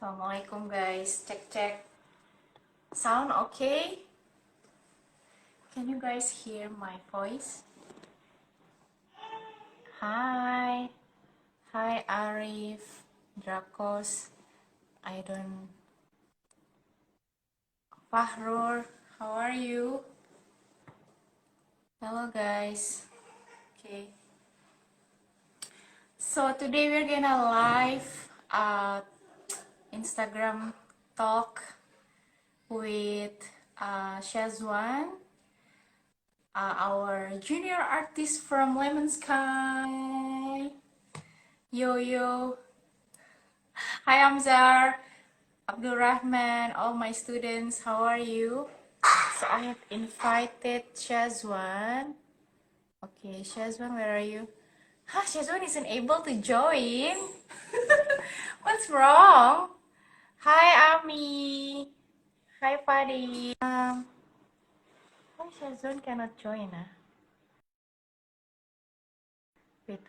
Assalamualaikum guys, cek. Sound okay? Can you guys hear my voice? Hi. Hi Arif, Drakos, I don't... Fahrur, how are you? Hello guys. Okay. So today we're gonna live Instagram talk with Syazwan, our junior artist from Lemon Sky. Yo yo. Hi Amzar, Abdul Rahman, all my students, how are you? So I have invited Syazwan. Okay, Syazwan, where are you? Syazwan isn't able to join. What's wrong? Hi Ami. Hi Fadi. Why Syazwan cannot join? Wait.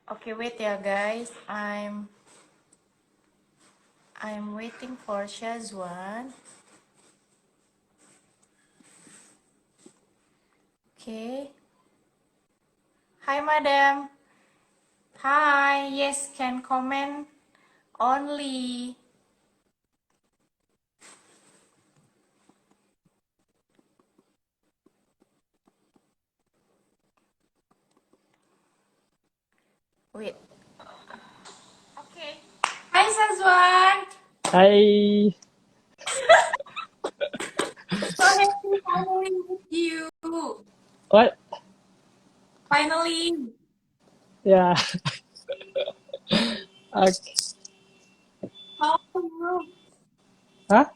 Okay, wait ya guys. I'm waiting for Syazwan. Okay. Hi, madam. Hi. Yes, can comment only. Wait. Okay. Hi, Syazwan. Hi. So happy finally with you. What? Finally. Yeah. Okay. How are you? Huh?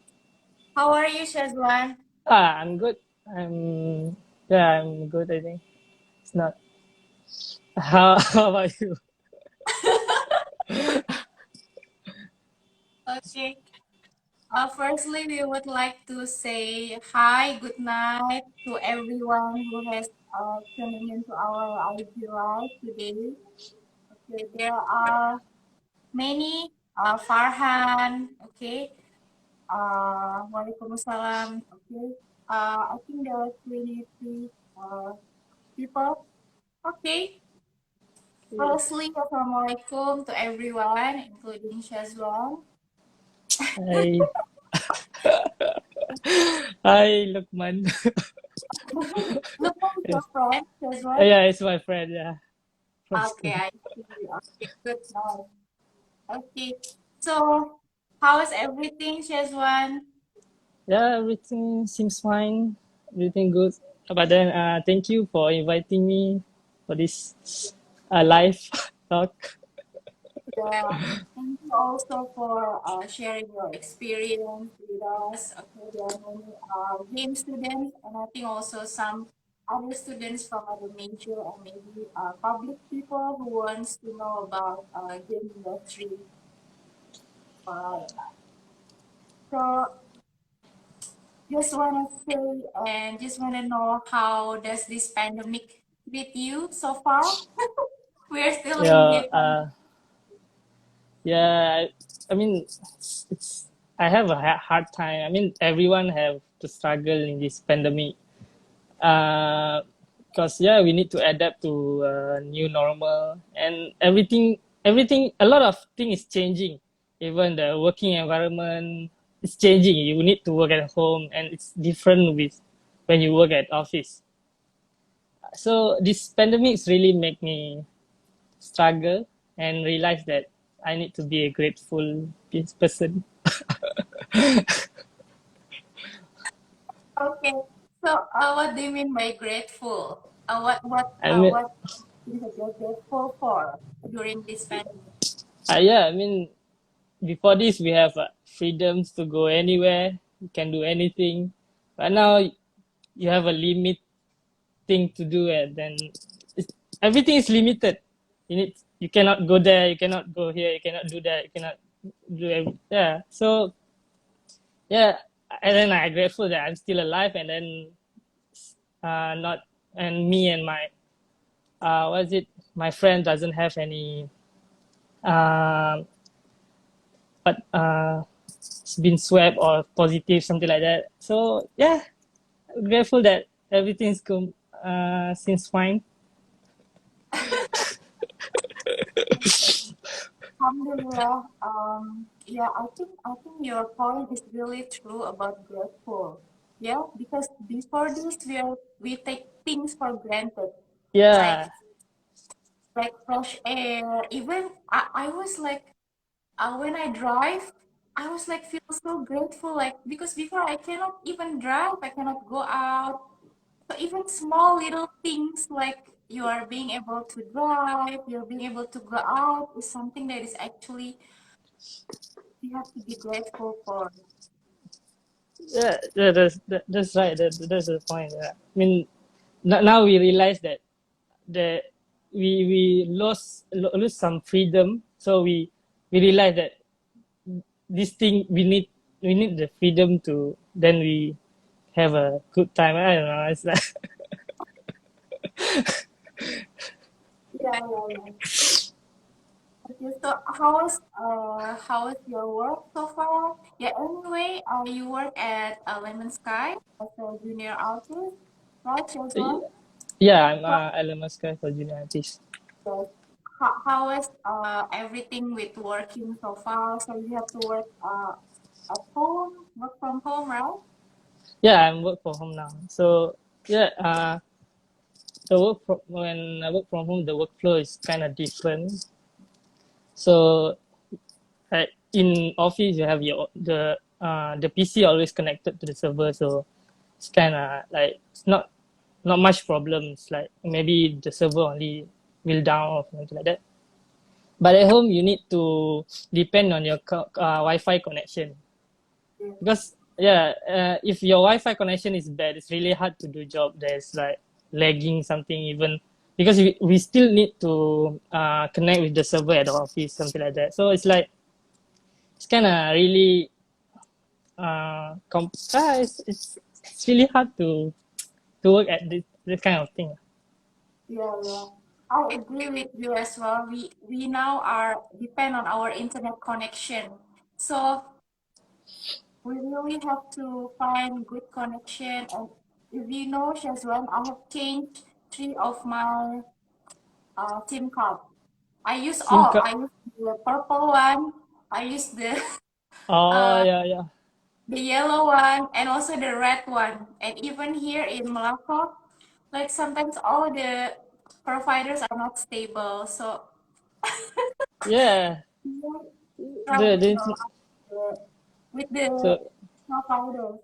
How are you, Syazwan? I'm good. I'm good, I think. It's not. How about you? Okay. Firstly, we would like to say hi, good night to everyone who has tuning into our IG live today. Okay, there are many. Farhan, okay. Waalaikumsalam, okay. I think there are 23 people. Okay. Firstly, Assalamualaikum to everyone, including Syazwan. Hi. Hi, Lukman. Look at your Yes. friend, Syazwan. Yeah, it's my friend. Yeah, from Okay, school. I see. Okay, good now. Okay, so how is everything, Syazwan? Yeah, everything seems fine. Everything good. But then, thank you for inviting me for this live talk. Yeah, thank you also for sharing your experience with us. Okay, there are many game students, and I think also some other students from other major and maybe public people who wants to know about game industry. Uh, so just want to say and just want to know how does this pandemic treat you so far? We're still in Yeah. this pandemic. Yeah, I mean, it's I have a hard time. I mean, everyone have to struggle in this pandemic. Because yeah, we need to adapt to new normal and everything. A lot of things is changing. Even the working environment is changing. You need to work at home, and it's different with when you work at office. So this pandemics really make me struggle and realize that I need to be a grateful person. Okay. So, what do you mean by grateful? I mean, What things that you're grateful for during this pandemic? yeah, I mean, before this, we have freedoms to go anywhere, you can do anything. But now you have a limit thing to do, and then everything is limited. You cannot go there, you cannot go here, you cannot do that, you cannot do yeah. So yeah, and then I'm grateful that I'm still alive, and then not and me and my what is it? My friend doesn't have any. uh, but it's been swept or positive, something like that. So yeah, grateful that everything's come seems fine. Alhamdulillah. Yeah, I think your point is really true about grateful. Yeah, because before this we take things for granted, like Yeah, fresh air. Even I was like when I drive, I was like feel so grateful, like because before I cannot even drive, I cannot go out. So even small little things like you are being able to drive, you're being able to go out is something that is actually we have to be grateful for. yeah, that's right. That's the point. Yeah. I mean, now we realize that the we lose some freedom, so we realize that this thing we need the freedom to then we have a good time. I don't know. It's like Yeah, yeah, yeah. Okay, so how is your work so far? Yeah, anyway, you work at Lemon Sky as a junior artist, right, Syazwan? yeah, I'm So, LMS guy for junior artist. yes. How is everything with working so far? So you have to work at home, work from home, right? Yeah, I'm work from home now. So yeah, when I work from home, the workflow is kind of different. So in office, you have the PC always connected to the server, so it's kind of like it's not much problems. Like maybe the server only will down or something like that. But at home, you need to depend on your Wi-Fi connection Yes. because yeah, if your Wi-Fi connection is bad, it's really hard to do job. There's like lagging something even because we still need to connect with the server at the office, something like that. So it's kind of really it's really hard to work at this kind of thing. Yeah, yeah. I agree with you as well. We now are depend on our internet connection. So we really have to find good connection. And if you know, Shazwan, I have changed three of my SIM card. I use SIM all. card. I use the purple one. I use the Oh uh, yeah, yeah, the yellow one and also the red one. And even here in Malacca, like sometimes all the providers are not stable. So yeah. yeah, The, struggling a the lot with the so providers.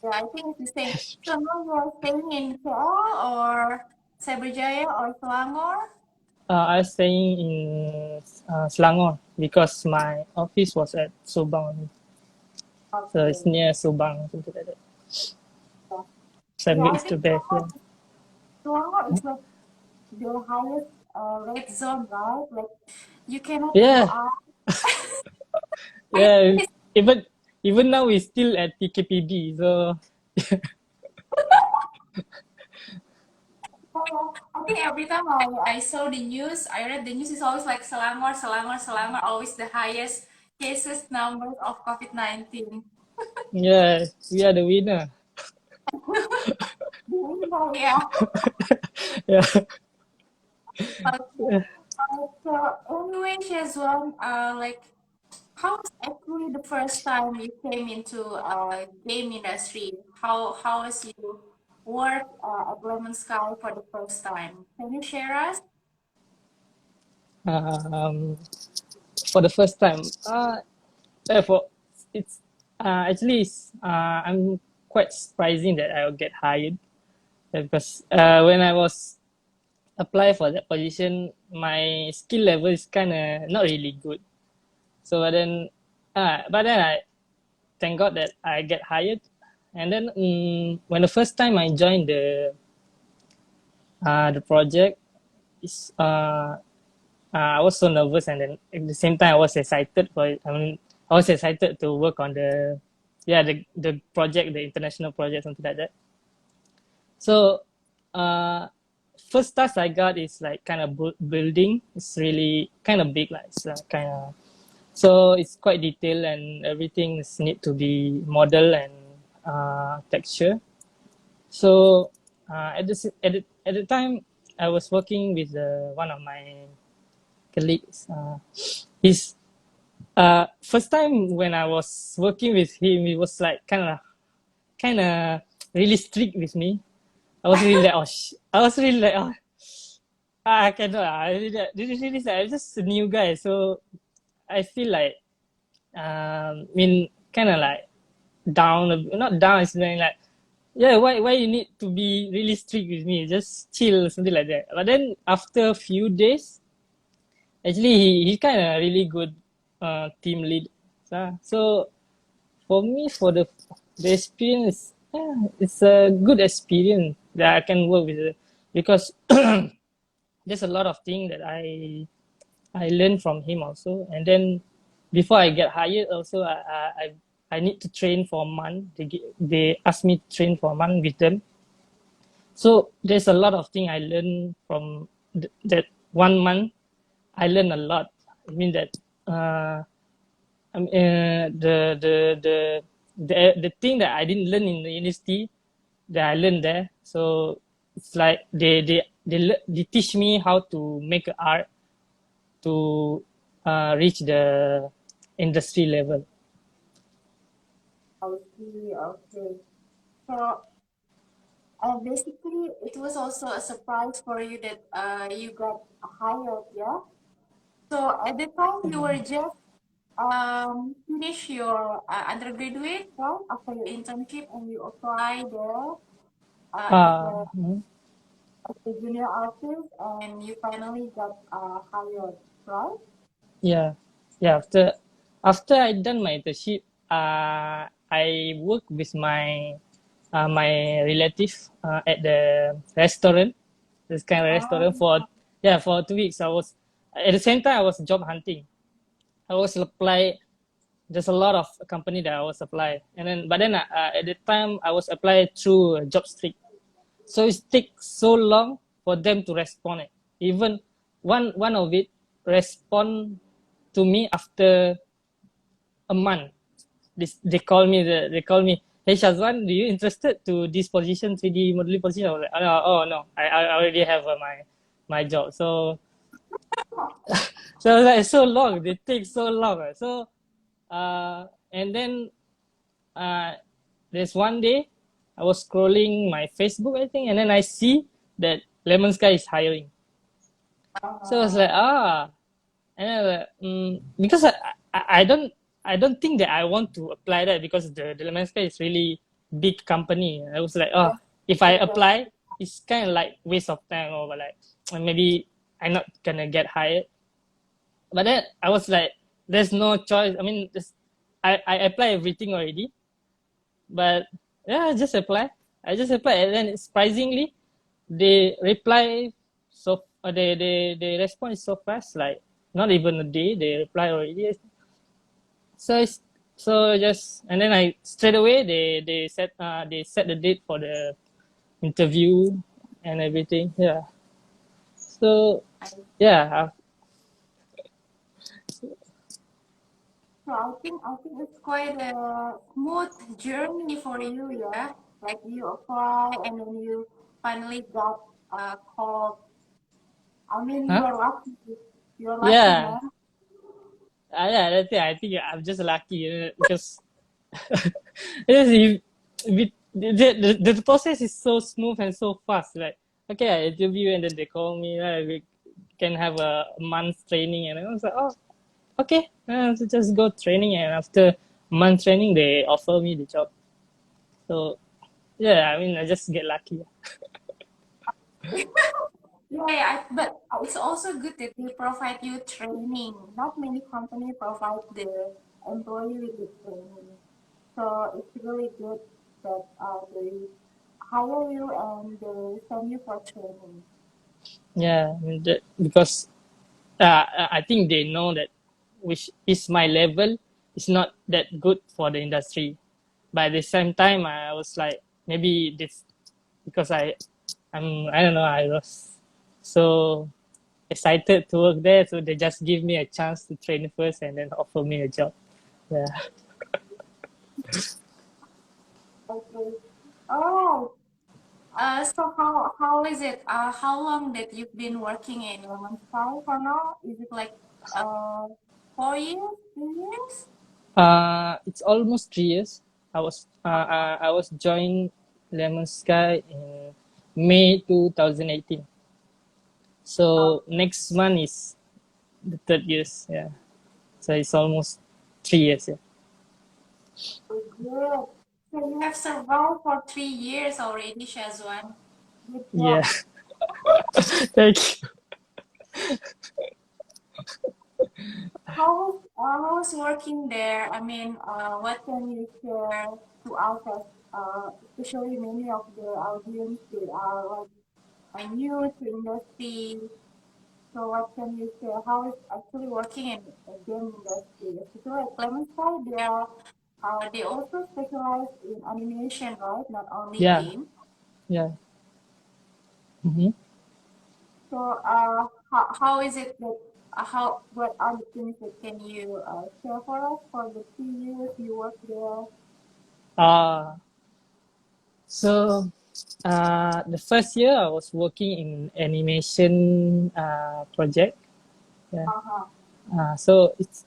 Yeah, I think it's the same. So now you are staying in KL or Cyberjaya or Selangor? I was staying in Selangor because my office was at Subang, so it's Okay. near Subang, something like that. Yeah, So I yeah, I mixed the think best. Yeah, Selangor is like the highest red zone, right? Like you cannot go yeah, out. I yeah. think Even even now we're still at PKPD, so I think every time I saw the news, I read the news is always like Selangor, Selangor, Selangor, always the highest cases numbers of COVID-19. yeah, we are the winner. Yeah. Yeah. Okay. So anyway, Shazwan, like how was actually the first time you came into game industry? How was you work at Lemon Sky for the first time? Can you share us? Um, for the first time, for it's actually I'm quite surprising that I'll get hired because when I was apply for that position, my skill level is kind of not really good. So but then I thank God that I get hired. And then when the first time I joined the project, is I was so nervous, and then at the same time I was excited for it. I mean, I was excited to work on the project, the international project, something like that. So uh, first task I got is like kind of building. It's really kind of big, like it's kind of, so it's quite detailed and everything is need to be model and texture. So at the time I was working with one of my colleagues. His first time when I was working with him, he was like kind of really strict with me. I was really like, I was really like, oh, I cannot. I'm just a new guy, so I feel like, I mean, kind of like down, not down. It's like, yeah, why you need to be really strict with me? Just chill, something like that. But then after a few days, actually, he kind of really good team lead. So for me, for the experience, yeah, it's a good experience that I can work with because there's a lot of things that I learned from him also. And then before I get hired, also I need to train for a month. They asked me to train for a month with them. So there's a lot of things I learned from that 1 month. I learned a lot. I mean that the thing that I didn't learn in the university that I learned there. So it's like they teach me how to make art to reach the industry level. I see. Okay. So basically, it was also a surprise for you that you got hired, yeah? So at the time you were just finish your undergraduate, right? After your internship, and you apply there Uh, mm, as a junior artist, and you finally got hired, right? yeah, yeah. After I done my internship, I work with my relative at the restaurant. This kind of restaurant Um, for, yeah, for 2 weeks. I was at the same time I was job hunting. I was apply. There's a lot of company that I was apply, and then but then at the time I was applied through job street. So it takes so long for them to respond. Even one of it respond to me after a month. They call me, hey Syazwan, do you interested to this position, 3D modeling position? I was like, oh no, I already have my job. So like so long, they take so long. So and then uh there's one day I was scrolling my Facebook, I think, and then I see that Lemon Sky is hiring. So I was like, and then because I don't think that I want to apply that because the Lemon Sky is really big company. I was like, yes, if I yes, apply, it's kind of like waste of time, or like maybe I'm not gonna get hired. But then I was like, there's no choice. I mean, I apply everything already, but yeah, I just apply. I just apply, and then surprisingly, they reply so they respond so fast, like not even a day they reply already. So so just, and then I straight away they set the date for the interview and everything. Yeah. So yeah, so I think it's quite a smooth journey for you, yeah. Like you apply and then you finally got called. I mean, huh? You're lucky, Yeah. man. Yeah, that's it. I think I'm just lucky because yes, the process is so smooth and so fast. Like, okay, I interview and then they call me. We can have a month training, and I was like, oh, okay, so just go training, and after month training, they offer me the job. So yeah, I mean, I just get lucky. Yeah, yeah, but it's also good that they provide you training. Not many companies provide their employee with training. So it's really good that they hire you and they send you for training. Yeah, I mean, because I think they know that which is my level is not that good for the industry. But at the same time, I was like, maybe this because I don't know, I was So excited to work there. So they just give me a chance to train first and then offer me a job. Yeah. Okay. Oh, so how is it? How long that you've been working in Lemon Sky for now? Is it like 4 years, 3 years? It's almost 3 years. I was joined Lemon Sky in May 2018. So next month is the third years. Yeah. So it's almost 3 years. Yeah. Okay, good. So you have survived for 3 years already, Shazwan. Good Yeah. job. Thank you. How was working there? I mean, what can you share to us, especially many of the audience that are like new to industry. So what can you share? How is actually working in a game industry? Especially at Clemenceau, they also specialize in animation, right? Not only Yeah. game. Yeah. Mm-hmm. So how is it that what are the things that can you share for us for the 3 years you worked there? Uh, so the first year I was working in animation project. Yeah. Uh-huh. So it's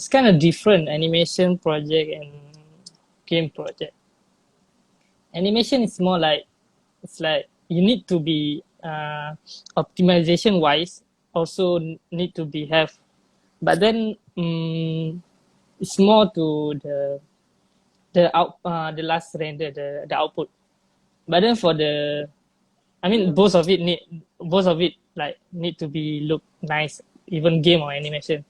kind of different animation project and game project. Animation is more like it's like you need to be optimization wise also need to be have, but then it's more to the last render the output. But then for the I mean both of it like need to be look nice even game or animation.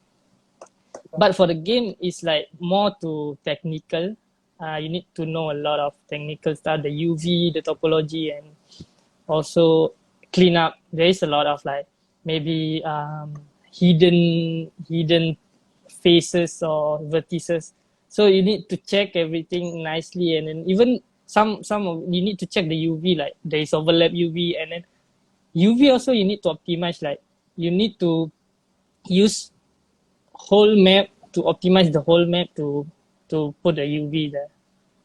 But for the game, it's like more to technical. You need to know a lot of technical stuff, the UV, the topology, and also clean up. There is a lot of like maybe hidden faces or vertices. So you need to check everything nicely, and then even some of you need to check the UV, like there is overlap UV, and then UV also you need to optimize. Like you need to use whole map to optimize the whole map to put the UV there.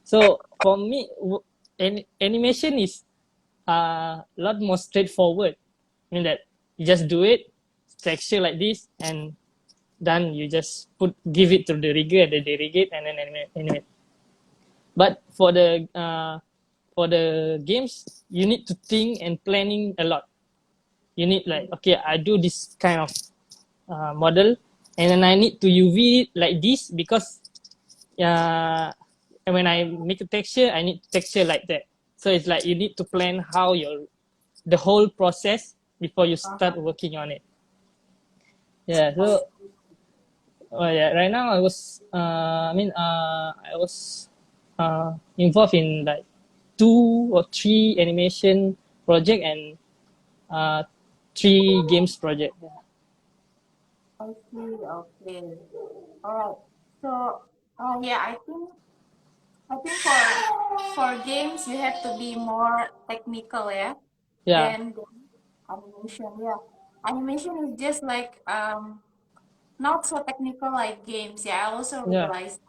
So for me, animation is a lot more straightforward. I mean that you just do it, texture like this, and then you just give it to the rigger, and then they rig it, and then animate. But for the games, you need to think and planning a lot. You need like okay, I do this kind of model, and then I need to UV like this because and when I make a texture, I need texture like that. So it's like you need to plan how the whole process before you start Uh-huh. working on it. Yeah. Okay. So yeah, right now I was involved in like 2 or 3 animation project and uh, 3 games project. Yeah. I see. Okay. All right. So, yeah, I think for games you have to be more technical, yeah, Yeah. than the animation. Yeah, animation is just like not so technical like games. Yeah, I also Yeah. realized.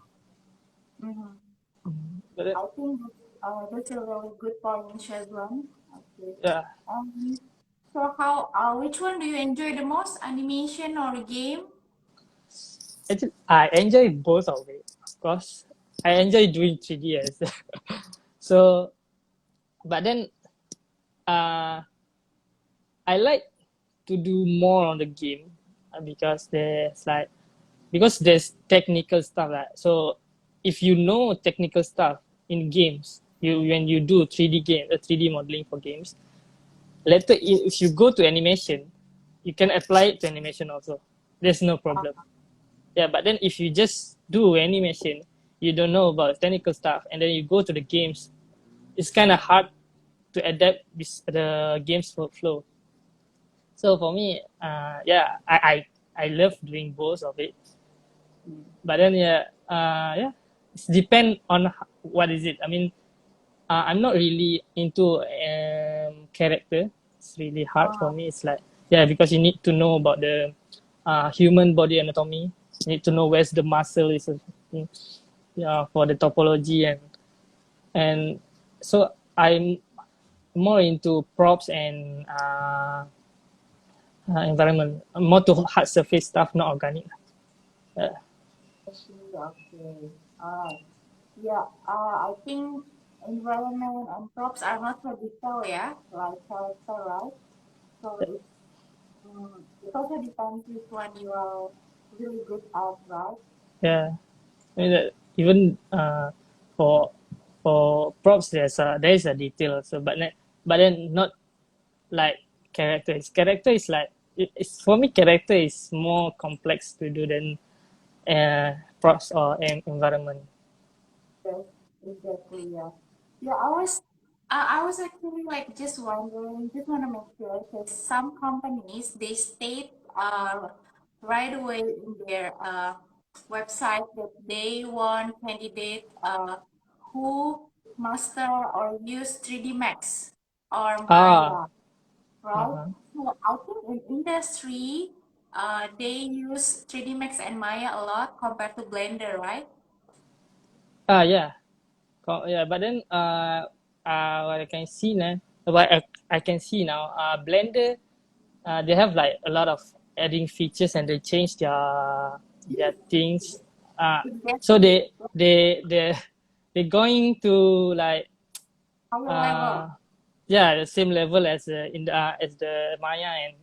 Mm-hmm. But then, I think that's a really good point, Shazwan. Okay. yeah. Um. So which one do you enjoy the most, animation or game? Actually, I enjoy both of it. Of course, I enjoy doing 3D as well. So, but then uh, I like to do more on the game because there's technical stuff. Right? So, if you know technical stuff in games, you when you do 3D modeling for games, later if you go to animation, you can apply it to animation also. There's no problem. Yeah, but then if you just do animation, you don't know about technical stuff, and then you go to the games, it's kind of hard to adapt the game's flow. So for me, yeah, I love doing both of it. But then yeah, it depend on what is it. I mean, I'm not really into character. It's really hard for Uh, me. It's like, yeah, because you need to know about the human body anatomy. You need to know where's the muscle is, yeah, for the topology and so I'm more into props and environment, more to hard surface stuff, not organic. Uh, okay, okay. Yeah, I think environment and props are not so detailed, yeah, like character, right? So it also depends which one you are really good at, right? yeah, I mean, even for props, there is a detail. So, but then not like character. Character is like it's for me. Character is more complex to do than props or environment. Yes, exactly, yeah. Yeah, I was actually like just wondering, just want to make sure, because some companies they state right away in their website that they want candidate who master or use 3D Max or Ah, Maya, right? uh-huh. So I think in industry, they use 3D Max and Maya a lot compared to Blender, right? Yeah. Yeah, but then what I can see now, what I can see now, Blender, they have like a lot of adding features and they change their things. Uh, so Exactly. they're going to like Higher uh level. yeah, the same level as in the as the Maya and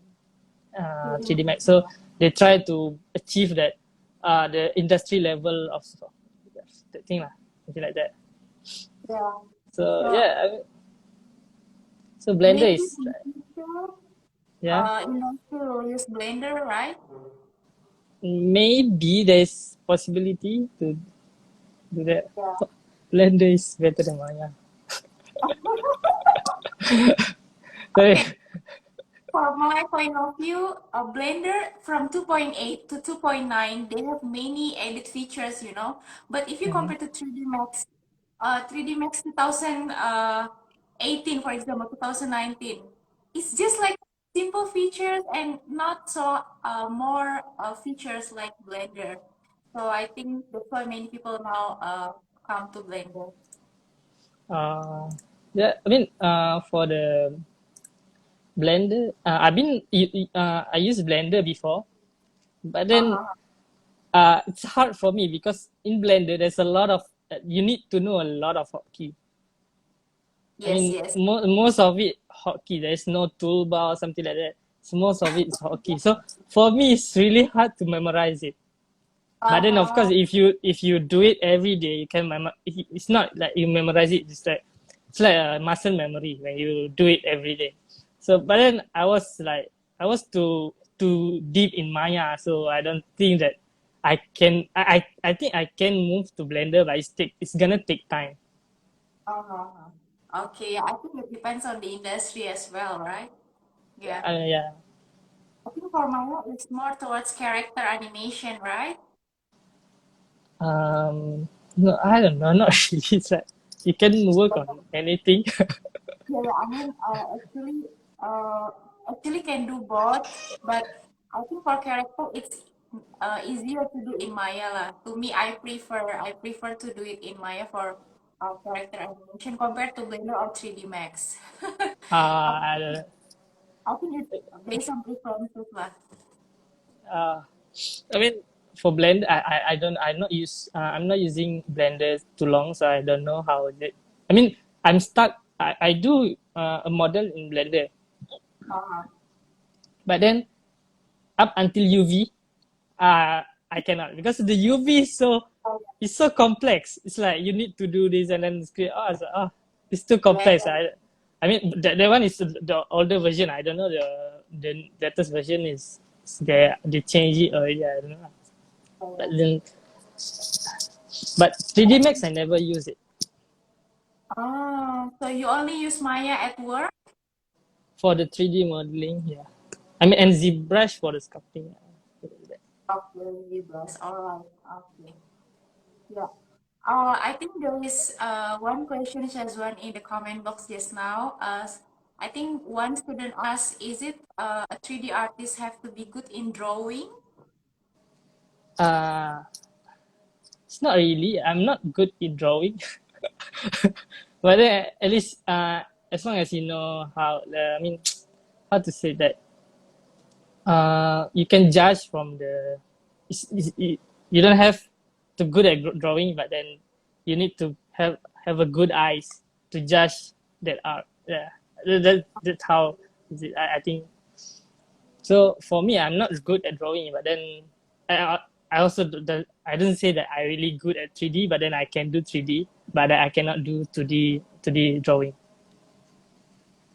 3D Reading. Max. So they try to achieve that the industry level of that thing lah, something like that. Yeah. So So yeah, so Blender maybe is in future, yeah, industry will use Blender, right? maybe there's possibility to do that. Yeah. Blender is better than Maya. Sorry. Okay. From my point of view, a Blender from 2.8 to 2.9, they have many edit features, you know. But if you Mhm. compare to 3D Max, 3D Max 2018, for example, 2019, it's just like simple features and not so more features like Blender. So I think that's why many people now come to Blender. Uh, yeah, I mean, for the Blender, I used Blender before, but then Uh-huh. it's hard for me because in Blender there's a lot of you need to know a lot of hotkey. I Yes, mean, yes. most of it hotkey. There's no toolbar or something like that. So most of it is hotkey. So for me, it's really hard to memorize it. But then, of course, Uh-huh. if you do it every day, you can it's not like you memorize it. It's like a muscle memory when you do it every day. So, but then I was too deep in Maya, so I don't think that I can. I think I can move to Blender, but it's gonna take time. Uh-huh. Okay, I think it depends on the industry as well, right? Yeah. Yeah. I think for Maya, it's more towards character animation, right? No, I don't know. Not really. It's like you can work But, on anything. yeah, I mean, uh, actually can do both, but I think for character, it's easier to do in Maya lah. To me, I prefer to do it in Maya for character animation compared to Blender or 3D Max. I don't know. I think it's based on preferences lah. Uh, I mean, for Blender, I don't I'm not using Blender too long, so I don't know how is it. I mean, I'm stuck. I do a model in Blender, Uh-huh. but then up until UV, I cannot because the UV is so it's so complex. It's like you need to do this and then create. Oh, it's too Yeah, complex. I mean, that one is the older version. I don't know the latest version is they change it already. I don't know. But yeah. then, but 3D Max I never use it Oh, so you only use Maya at work? for the 3D modeling. Yeah, I mean and ZBrush for the sculpting. Okay, Libras. All right. Okay. Yeah. I think there is one question, Shazwan, in the comment box just now. I think one student asked, is it a 3D artist have to be good in drawing? Uh, it's not really. I'm not good in drawing, but then at least as long as you know how, I mean, how to say that, you can judge from the, you don't have to good at drawing, but then you need to have a good eyes to judge that art. Yeah, that's how is it. I think so. For me, I'm not good at drawing, but then I also I don't say that I really good at 3D, but then I can do 3D, but I cannot do 2D drawing.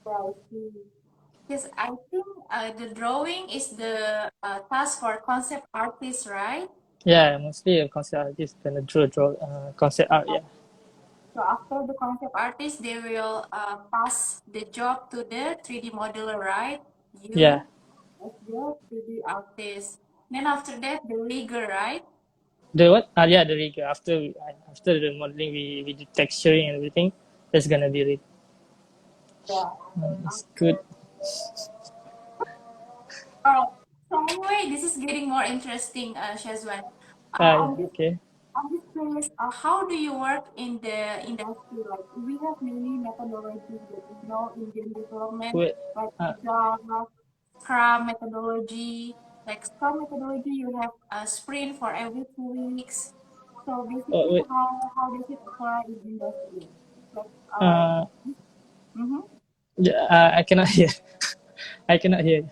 Right. Yes, I think the drawing is the task for concept artists, right? Yeah, mostly a concept artist gonna draw concept art. Yeah, So after the concept artist, they will pass the job to the 3D modeler, right? yeah. You as the 3D artist. Then after that, the rigger, right? The what? Yeah, the rig. After the modeling, we do texturing and everything. That's gonna be rig. Yeah. It's good. Alright. So anyway, this is getting more interesting, Shazwan. Yeah, I'm just okay. I'm just curious, how do you work in the industry? Like we have many methodologies that we know in game development, Wait. like Uh, Agile, Scrum methodology. Like Scrum methodology, you have a sprint for every 2 weeks. So oh, basically, wait. how does it apply in industry? Like Uh, mm-hmm. yeah, I cannot hear. I cannot hear.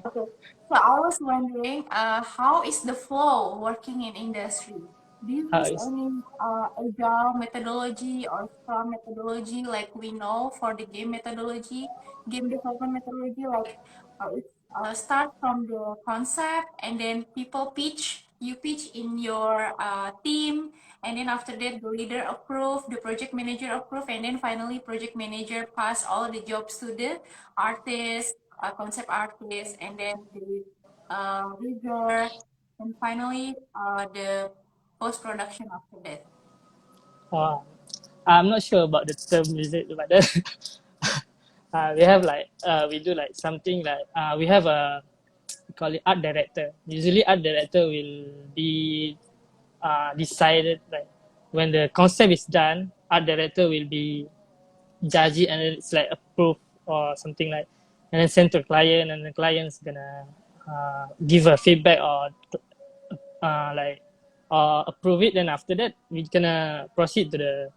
Okay. So I was wondering, how is the flow working in industry? Do you How use is? any agile methodology or Scrum methodology like we know for the game methodology, game development methodology? Like it's start from the concept and then people pitch, you pitch in your team, and then after that the leader approve, the project manager approve, and then finally project manager pass all the jobs to the artist, concept artist, and then the rigor, and finally the post production after that. Uh, I'm not sure about the term is it, but then, we have like we do like something like we have a, we call it art director. Usually, art director will be decided like when the concept is done. Art director will be judge it and then it's like approved or something like, and then send to the client and the client's gonna give a feedback or like approve it. Then after that we gonna proceed to the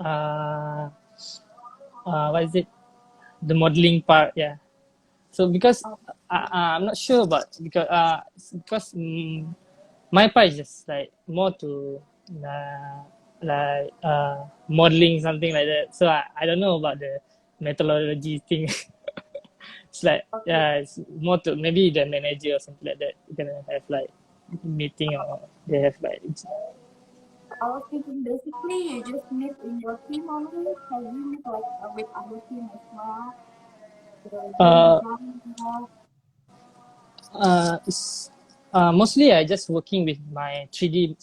uh, what is it, the modeling part. Yeah, so because I'm not sure about, because my part is just like more to uh, modeling something like that. So I don't know about the methodology thing. It's like, Okay. yeah, it's more to maybe the manager or something like that. You're gonna have like meeting or they have like I was thinking basically you just meet in your team only. Have you met like with other team as well? The game uh designer. it's mostly I just working with my 3D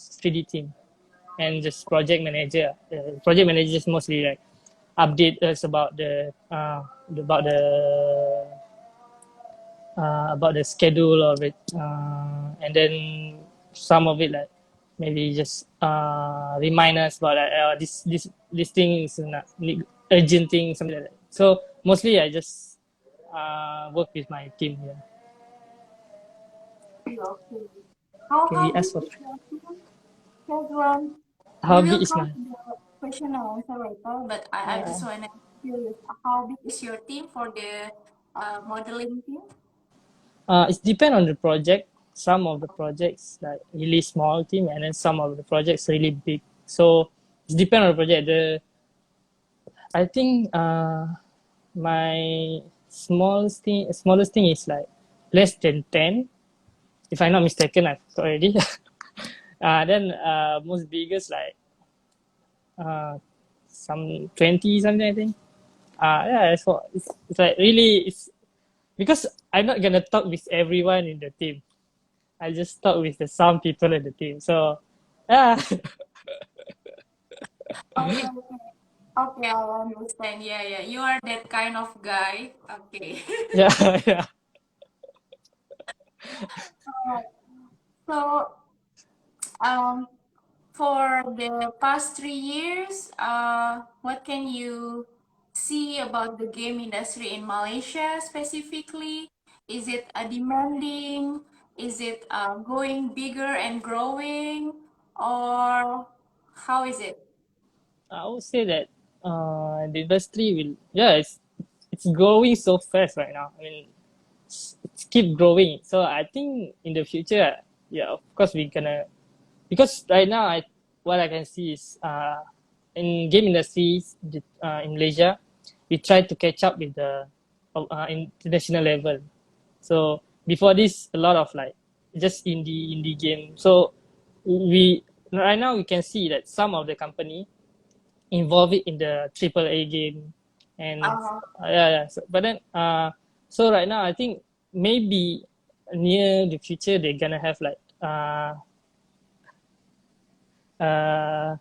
team and just project manager. Project manager is mostly like update us about the schedule of it, and then some of it like maybe just remind us about like, this thing is not urgent thing, something like that. So mostly I just work with my team. Yeah. Okay. Can How we big ask for is your team? Because we how will big is come my? to the question and answer later, but I just Uh, want to curious, how big is your team for the modeling team? it depends on the project. Some of the projects like really small team, and then some of the projects really big. So it depends on the project. I think my smallest thing is like less than 10, if I'm not mistaken. I've already. Then most biggest like uh, some 20 something, I think. Yeah, it's like really it's because I'm not gonna talk with everyone in the team. I just talk with the some people in the team. So yeah. Okay, okay. Okay, I understand. Yeah, yeah. You are that kind of guy. Okay. Yeah, yeah. So, um, for the past 3 years, what can you see about the game industry in Malaysia specifically? Is it demanding? Is it going bigger and growing? Or how is it? I would say that the industry will, yeah, it's growing so fast right now. I mean, it's keep growing. So I think in the future, yeah, of course we're gonna, because right now what I can see is in game industries in Malaysia, we try to catch up with the international level. So before this, a lot of like just indie game. So we right now we can see that some of the company involve it in the triple A game, and Uh, yeah, yeah. So, but then so right now I think maybe near the future they're gonna have like uh uh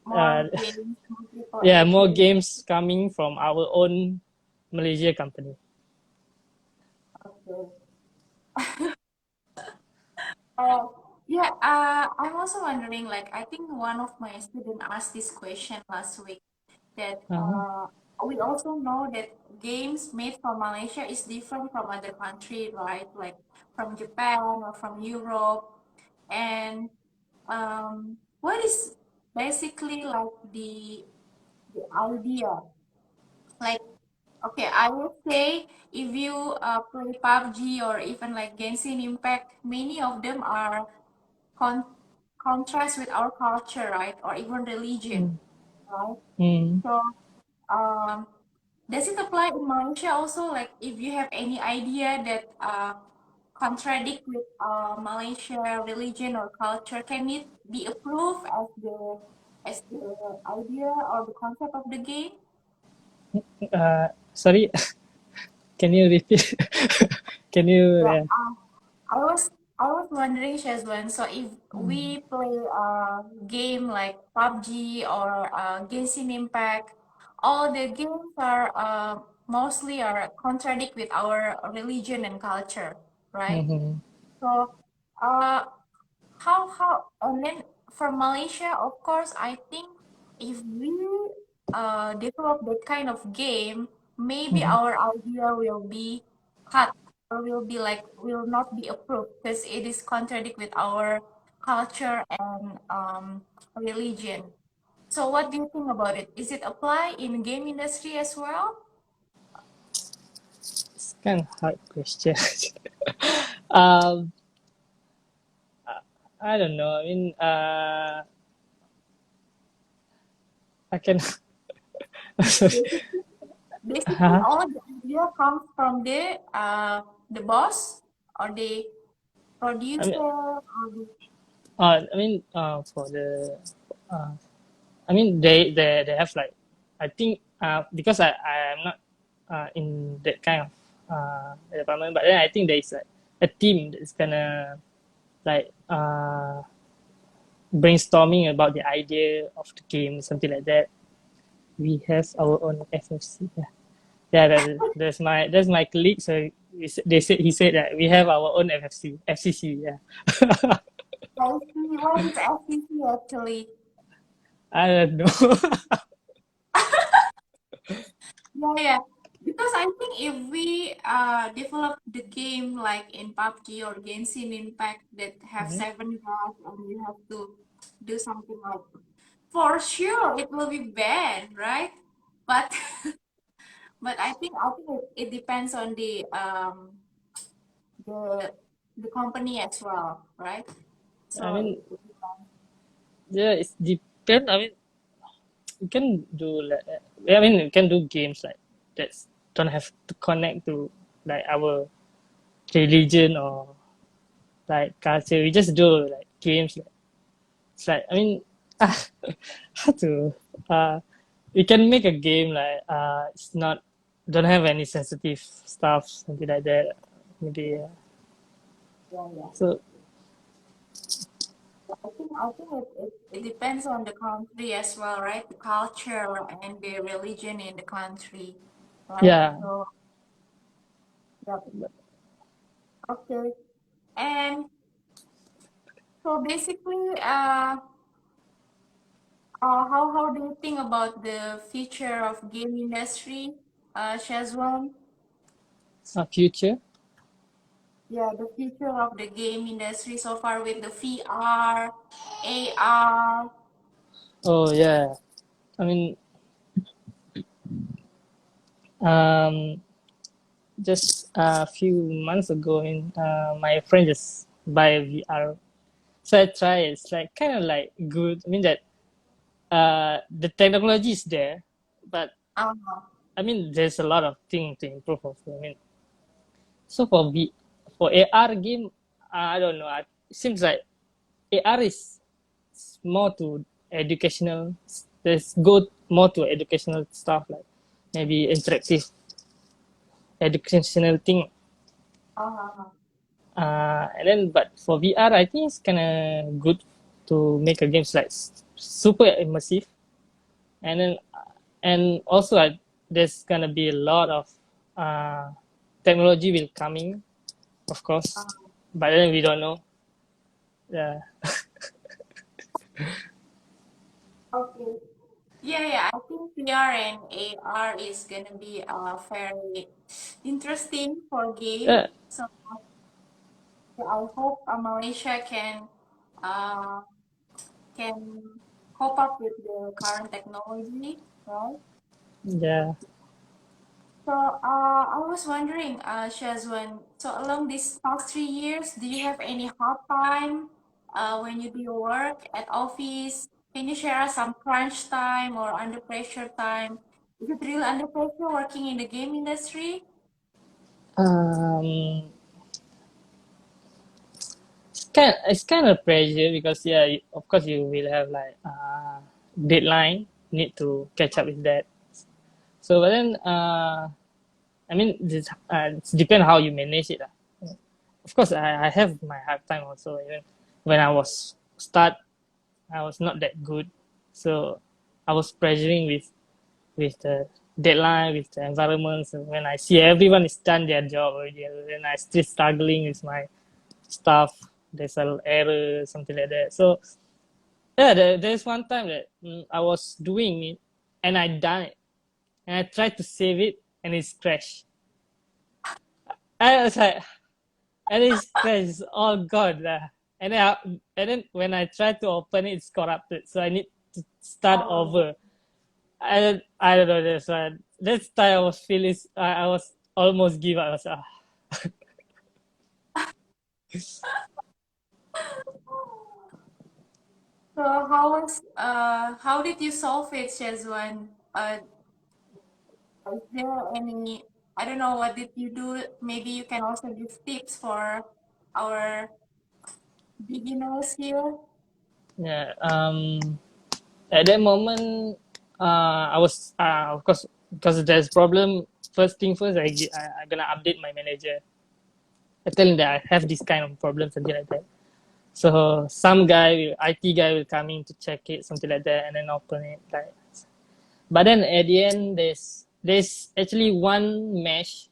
more games, more people yeah, age more game. games coming from our own Malaysia company. Okay. Yeah, I'm also wondering, like, I think one of my students asked this question last week that Uh-huh. we also know that games made from Malaysia is different from other country, right? Like from Japan or from Europe. And what is basically like the idea? Like, okay, I would say if you play PUBG or even like Genshin Impact, many of them are con contrast with our culture, right? Or even religion, Mm. right? Mm. So, um, does it apply in Malaysia also? Like, if you have any idea that contradict with Malaysia religion or culture, can it be approved as the idea or the concept of the game? Sorry, can you repeat? Can you? Yeah, Yeah. I was I was wondering, Shazwan, so if we play a game like PUBG or Genshin Impact, all the games are mostly are contradict with our religion and culture, right? Mm-hmm. So, uh, how and then for Malaysia, of course, I think if we develop that kind of game, maybe Mm-hmm. our idea will be cut or will be like will not be approved because it is contradict with our culture and religion. So what do you think about it? Is it apply in game industry as well? It's kind of hard question. um, I don't know. I mean, I can. Sorry. Basically, Huh? all the idea comes from the boss or the I mean, producer or the for the, uh, I mean, they have like, I think, because I am not in that kind of department, but then I think there is like a team that's gonna like brainstorming about the idea of the game, something like that. We have our own FFC. Yeah, yeah. That's my colleague. So he said that we have our own FCC. Yeah. FCC. What is FCC actually? I don't know. Yeah, yeah. Because I think if we develop the game like in PUBG or Genshin Impact that have Mhm. 7 rounds and you have to do something like for sure it will be banned, right? But but I think it depends on the the company as well, right? I So mean, yeah, it's depend. I mean, you can do like, I mean, you can do games like that don't have to connect to like our religion or like culture. We just do like games. Like, it's like, I mean, how to we can make a game like it's not, don't have any sensitive stuff, something like that. Maybe yeah, yeah. so. I think it depends on the country as well, right? The culture and the religion in the country, right? Yeah. So, yeah, okay. And so basically, how do you think about the future of game industry, Shazwan? Future. Yeah, the future of the game industry so far with the VR, AR. Oh yeah. I mean, um, just a few months ago, my friend just buy a VR. So I try. It's like kind of like good. I mean that the technology is there, but Uh, I mean there's a lot of things to improve. Also. I mean, so for AR game, I don't know. It seems like AR is more to educational. There's go more to educational stuff like maybe interactive educational thing. uh, And then, but for VR, I think it's kind of good to make a games like super immersive. And then, and also, there's gonna be a lot of uh, technology will coming, of course. uh, But then we don't know. Yeah, okay. Yeah, I think VR and AR is gonna be very interesting for game. yeah, So yeah, I hope Malaysia uh, can cope up with the current technology, right? yeah. So I was wondering, Shazwan, so along these past 3 years, do you have any hard time when you do your work at office? Can you share us some crunch time or under pressure time? Is it real under pressure working in the game industry? Um, it's kind of pressure because yeah, of course you will have like deadline need to catch up with that. So but then I mean it's depend how you manage it. Of course I have my hard time also. Even when I was start, I was not that good, so I was pressuring with the deadline, with the environment. So when I see everyone is done their job already, then I still struggling with my stuff. There's an error, something like that. So yeah, there's one time that I was doing it and I done it and I tried to save it and it's crashed. I was like, and it's crashed. Oh god! And then when I try to open it, it's corrupted. So I need to start Oh, over. I don't know. That's why that time I was feeling. I was almost give up. I was so how did you solve it, Shazwan? Is there any, I don't know, what did you do? Maybe you can also give tips for our beginners here. yeah. At that moment, I was of course because there's problem. First thing first, I'm gonna update my manager. I tell him that I have this kind of problem, something like that. So some IT guy will come in to check it, something like that, and then open it. Like, but then at the end, there's actually one mesh.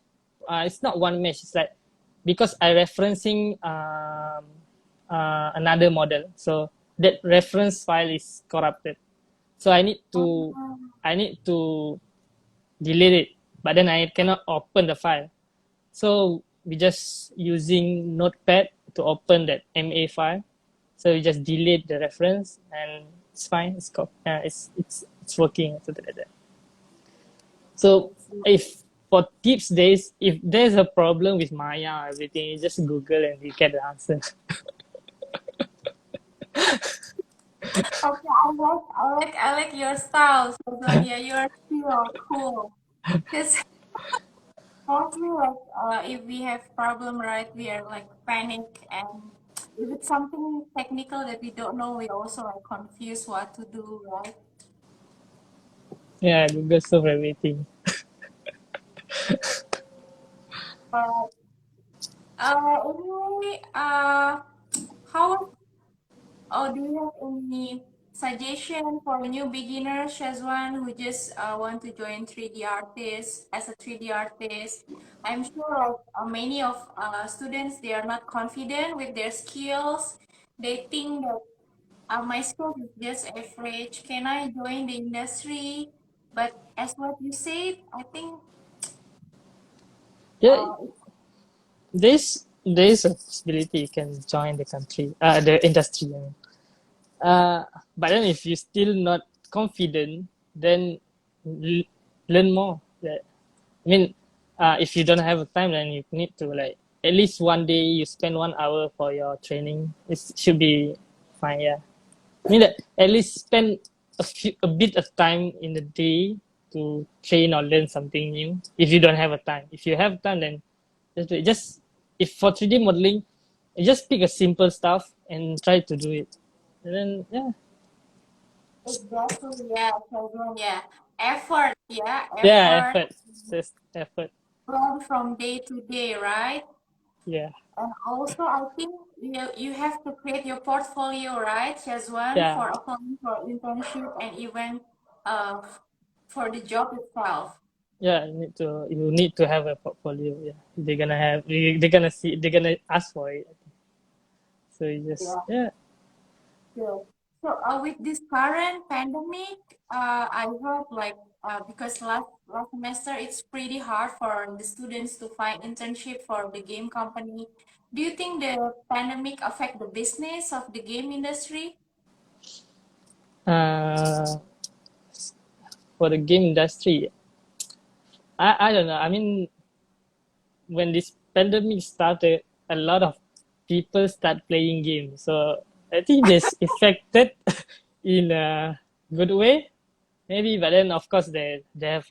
It's not one mesh. It's like because I referencing another model, so that reference file is corrupted. So I need to delete it, but then I cannot open the file. So we just using Notepad to open that MA file. So we just delete the reference and it's fine. It's working something like that. So if for tips days, if there's a problem with Maya or everything, you just Google and you get the answer. Okay, I like your style, Suzanne. Yeah, you're still cool. Because mostly, like, if we have problem, right, we are like panic, and if it's something technical that we don't know, we also like confused what to do, right? Yeah, Google solve everything. But anyway, how? Oh, do you have any suggestion for new beginners, Shazwan, who just want to join 3D artist as a 3D artist? I'm sure of many of students, they are not confident with their skills. They think that my skills is just average. Can I join the industry? But as what you said, I think Yeah, it's there's a possibility you can join the industry. I mean. But then if you're still not confident, then l- learn more. Yeah. I mean, if you don't have time, then you need to like at least one day you spend 1 hour for your training. It should be fine. Yeah. I mean that at least spend a bit of time in the day to train or learn something new. If you don't have a time, if you have time, then just do it. Just if for 3D modeling, you just pick a simple stuff and try to do it. And then yeah, exactly, yeah, Shazwan, yeah. Effort, yeah, yeah, effort. effort, just effort. Learn from day to day, right? Yeah, And also, I think you have to create your portfolio, right, Shazwan, yeah, for applying for internship and even uh, for the job itself. yeah. You need to have a portfolio. Yeah, they're gonna see they're gonna ask for it. So you just Yeah, yeah. sure. So, with this current pandemic, I heard like because last semester it's pretty hard for the students to find internship for the game company. Do you think the pandemic affect the business of the game industry? Uh, for the game industry, I don't know. I mean, when this pandemic started, a lot of people start playing games. So I think this affected in a good way, maybe. But then of course they have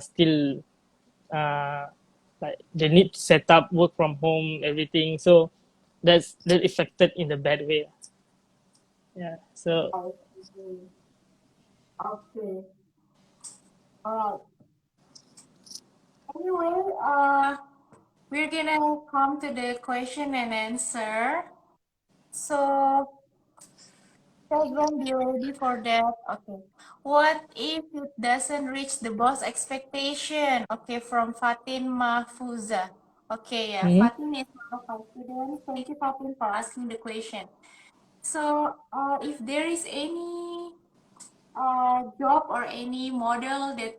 still uh, like they need to set up work from home, everything. So that affected in the bad way. Yeah. So I see. Okay. All right. Anyway, we're gonna come to the question and answer. So, Saigon, be ready for that. Okay. What if it doesn't reach the boss expectation? Okay, from Fatin Mahfuza. Okay, yeah. mhm. Fatin is one of our students. Thank you, Fatin, for asking the question. So, if there is any job or any model that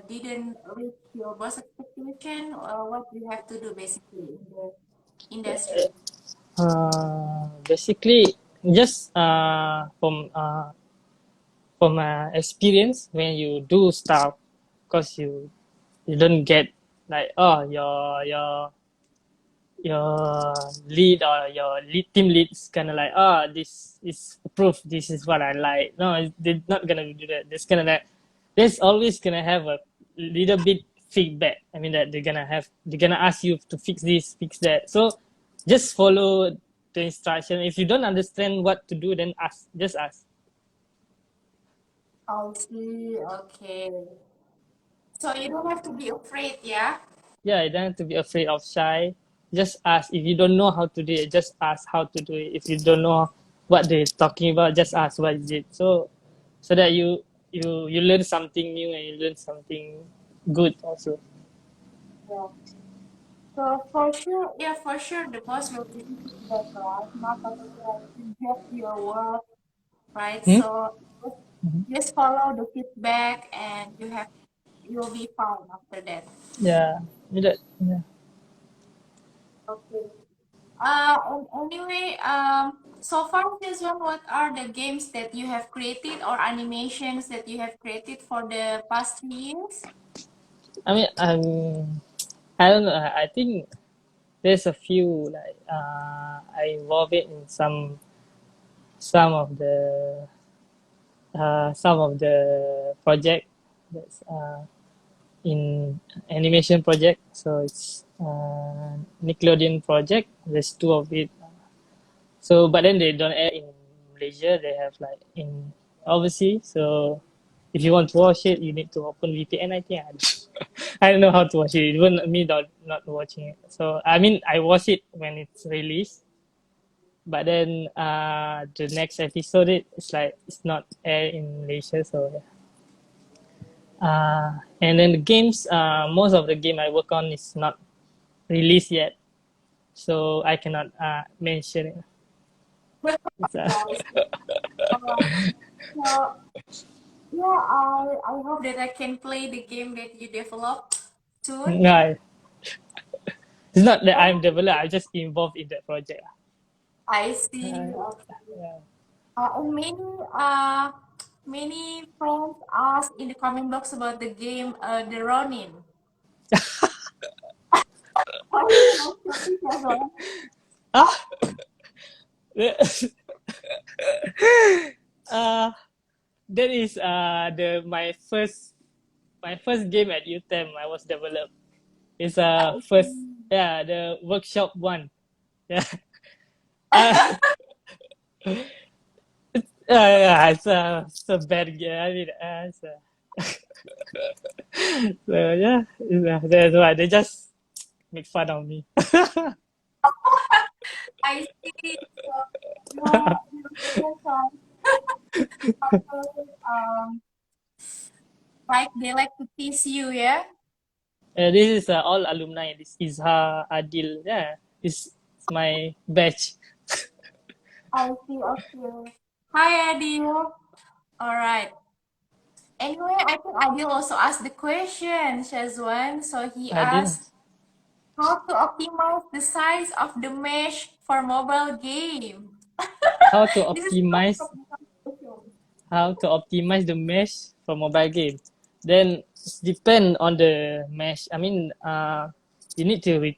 didn't reach your boss expectation, what you have to do basically in the industry? Basically, just from experience when you do stuff, because you don't get like oh your lead or your team leads kind of like oh this is proof this is what I like. No, they're not gonna do that. There's gonna like there's always gonna have a little bit feedback. I mean that they're gonna ask you to fix this, fix that. So just follow the instruction. If you don't understand what to do, then ask. Just ask. I see. Okay. So you don't have to be afraid, yeah? Yeah, you don't have to be afraid of shy. Just ask. If you don't know how to do it, just ask how to do it. If you don't know what they're talking about, just ask what is it. So that you learn something new and you learn something good also. Yeah. So for sure, yeah, for sure, the boss will give you feedback, right? Not that they will reject your work, right? Hmm? So just follow the feedback, and you'll be fine after that. Yeah. Yeah. Okay. And anyway, so far this one, what are the games that you have created or animations that you have created for the past 3 years? I mean, I don't know. I think there's a few like I involve it in some of the some of the project that's in animation project. So it's Nickelodeon project. There's two of it. So but then they don't air in Malaysia. They have like in overseas. So if you want to watch it, you need to open VPN. I think I don't know how to watch it. Even me not watching it. So I mean I watch it when it's released. but then the next episode it's like it's not air in Malaysia, so yeah. And then the games, most of the game I work on is not released yet, so I cannot mention it. It's, Nice. So, yeah, I hope that I can play the game that you developed soon. no, it's not that I'm Oh, developer. I'm just involved in that project. I see. Uh, Okay. yeah. And many friends ask in the comment box about the game, the Ronin. What is your story, Syazwan? Ah, uh, that is the my first game at UTEM. I was developed. It's I first, see. yeah, the workshop one. Yeah. uh, yeah, it's a bad game. I mean, so yeah, that's why they just make fun of me. I see. So, your students also, like they like to tease you, yeah? This is all alumni. This is Adil. Yeah, it's my batch. I see. Okay. Hi, Adil. All right. Anyway, I think Adil also asked the question, Shazwan. So he Adil, asked how to optimize the size of the mesh for mobile game. how to This is quite a optimize complicated question. how to optimize the mesh for mobile game. Then it depend on the mesh. I mean, you need to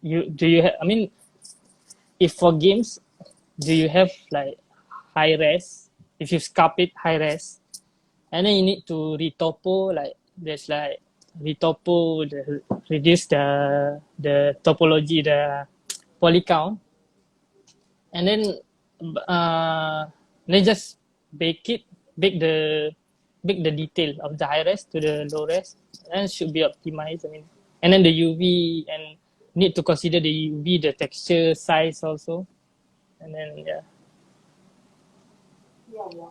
you do you have? I mean, if for games, do you have like high res? If you sculpt it high res, and then you need to retopo, like there's like retopo, reduce the topology, the poly count, and then just bake it, bake the bake the detail of the high res to the low res, and should be optimized. I mean, and then the UV, and need to consider the UV, the texture size also, and then yeah. Yeah, yeah.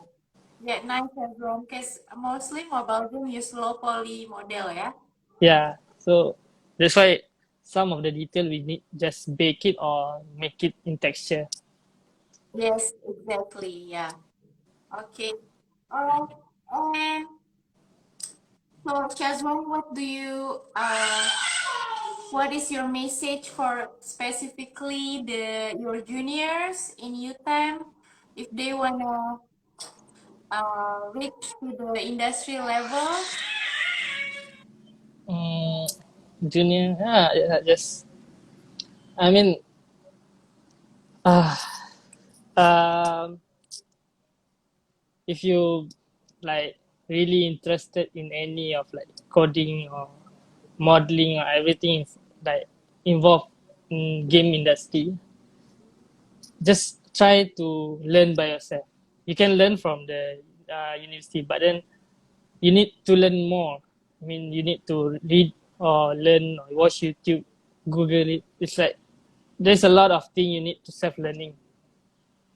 Yeah, nice, Shazwan. Because mostly mobile game use low poly model, yeah? Yeah, so that's why some of the detail we need just bake it or make it in texture. Yes, exactly. Yeah. Okay. All right. And so, Shazwan, what is your message for specifically your juniors in UTEM if they wanna reach to the industry level? Mm, junior, just I mean, uh, um, if you like really interested in any of like coding or modeling or everything like involved in game industry, just try to learn by yourself. You can learn from the university, but then you need to learn more. I mean, you need to read or learn or watch YouTube, Google it. It's like there's a lot of thing you need to self learning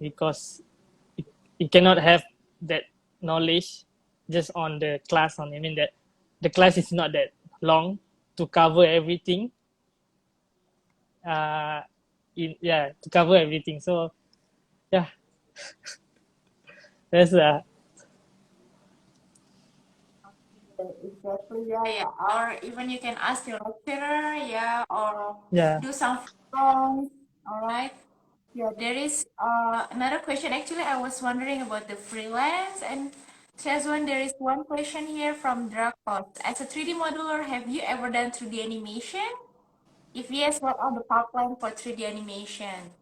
because you cannot have that knowledge just on the class. I mean that the class is not that long to cover everything. Uh, to cover everything. So yeah, that's Exactly, yeah, yeah. Or even you can ask your lecturer, yeah, or yeah. do some forms, all right? Yeah, there is another question. Actually, I was wondering about the freelance, and there's one. There is one question here from Dracos. As a 3D modeler, have you ever done 3D animation? If yes, what are the pipeline for 3D animation?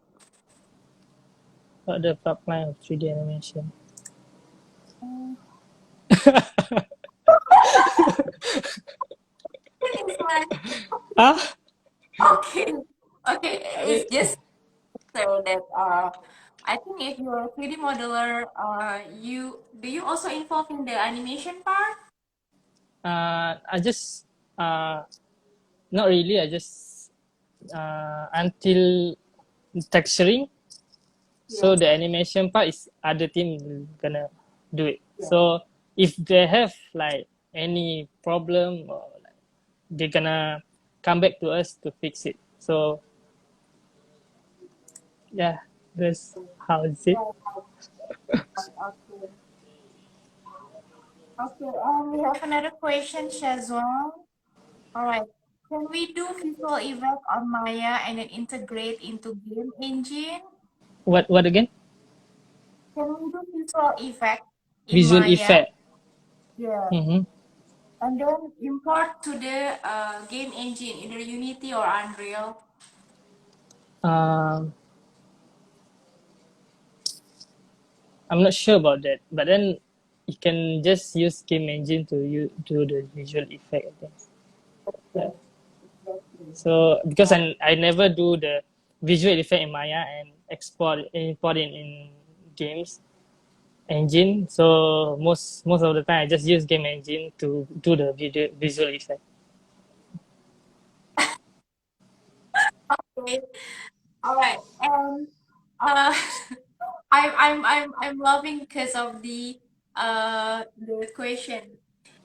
Got the pipeline of 3D animation. Mm, it's like Ah, okay, okay. It's I just so that I think if you're a 3D modeler, you do you also involve in the animation part? I just not really. I just until texturing. So Yes, the animation part is other team gonna do it. yes. So if they have like any problem, or like, they're gonna come back to us to fix it. So yeah, that's how is it. Right, okay. Okay, and we have another question, Shazwan. All right. Can we do visual effect on Maya and then integrate into game engine? What again? Can we do visual effect in Visual Maya? effect. Yeah. Mm-hmm. And then import to the game engine, either Unity or Unreal. Um, I'm not sure about that, but then you can just use game engine to do the visual effect. I think. Yeah. Yes, exactly. So because Yeah. I never do the visual effect in Maya and import it in games engine. So most of the time I just use game engine to do the visual effect. Okay. All right. Uh, I'm loving because of the question.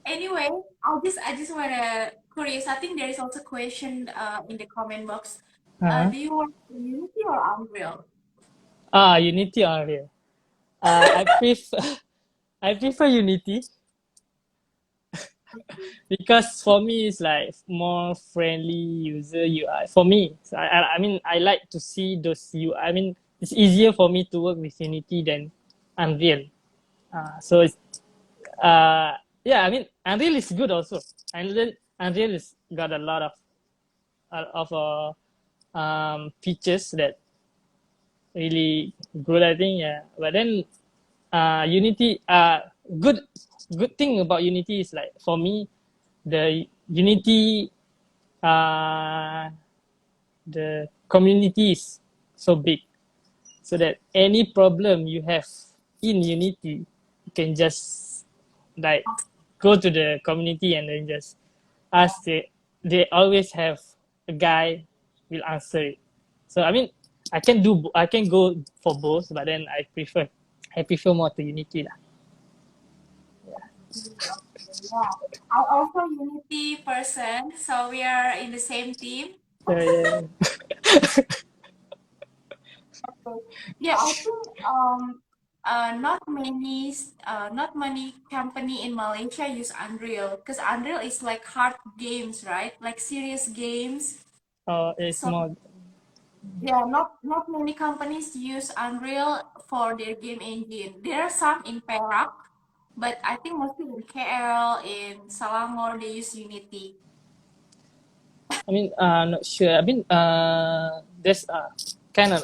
Anyway, I just wanna curious. I think there is also question in the comment box. Uh-huh. Do you want Unity or Unreal? Unity or Unreal. I prefer I prefer Unity because for me it's like more friendly user UI for me. So I mean I like to see those UI. I mean it's easier for me to work with Unity than Unreal. So it's yeah, I mean Unreal is good also. Unreal is got a lot of features that really good, I think. Yeah, but then Unity good good thing about Unity is like for me the Unity uh the community is so big, so that any problem you have in Unity you can just like go to the community and then just ask. They always have a guy will answer it. So I mean I can go for both, but then I prefer more to Unity lah. Okay, yeah. I'm also Unity person, so we are in the same team. Yeah. Okay. Yeah, I think not many company in Malaysia use Unreal because Unreal is like hard games, right? Like serious games. It's So more. yeah, not many companies use Unreal for their game engine. There are some in Perak, but I think mostly in KL, in Selangor, they use Unity. I mean, not sure. I mean, there's kind of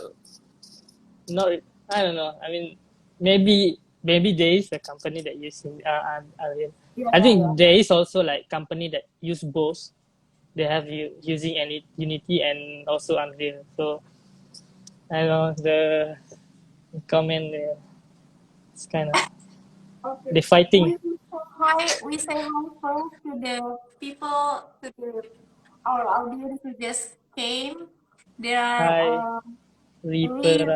not. I don't know. I mean, maybe there is a company that using Unreal. Yeah, I yeah. think there is also like company that use both. They have using any Unity and also Unreal. So I don't know the comment there. It's kind of Okay. they fighting. We say hi first to the people, to our audience who just came. There are Hi, Reaper, Liv,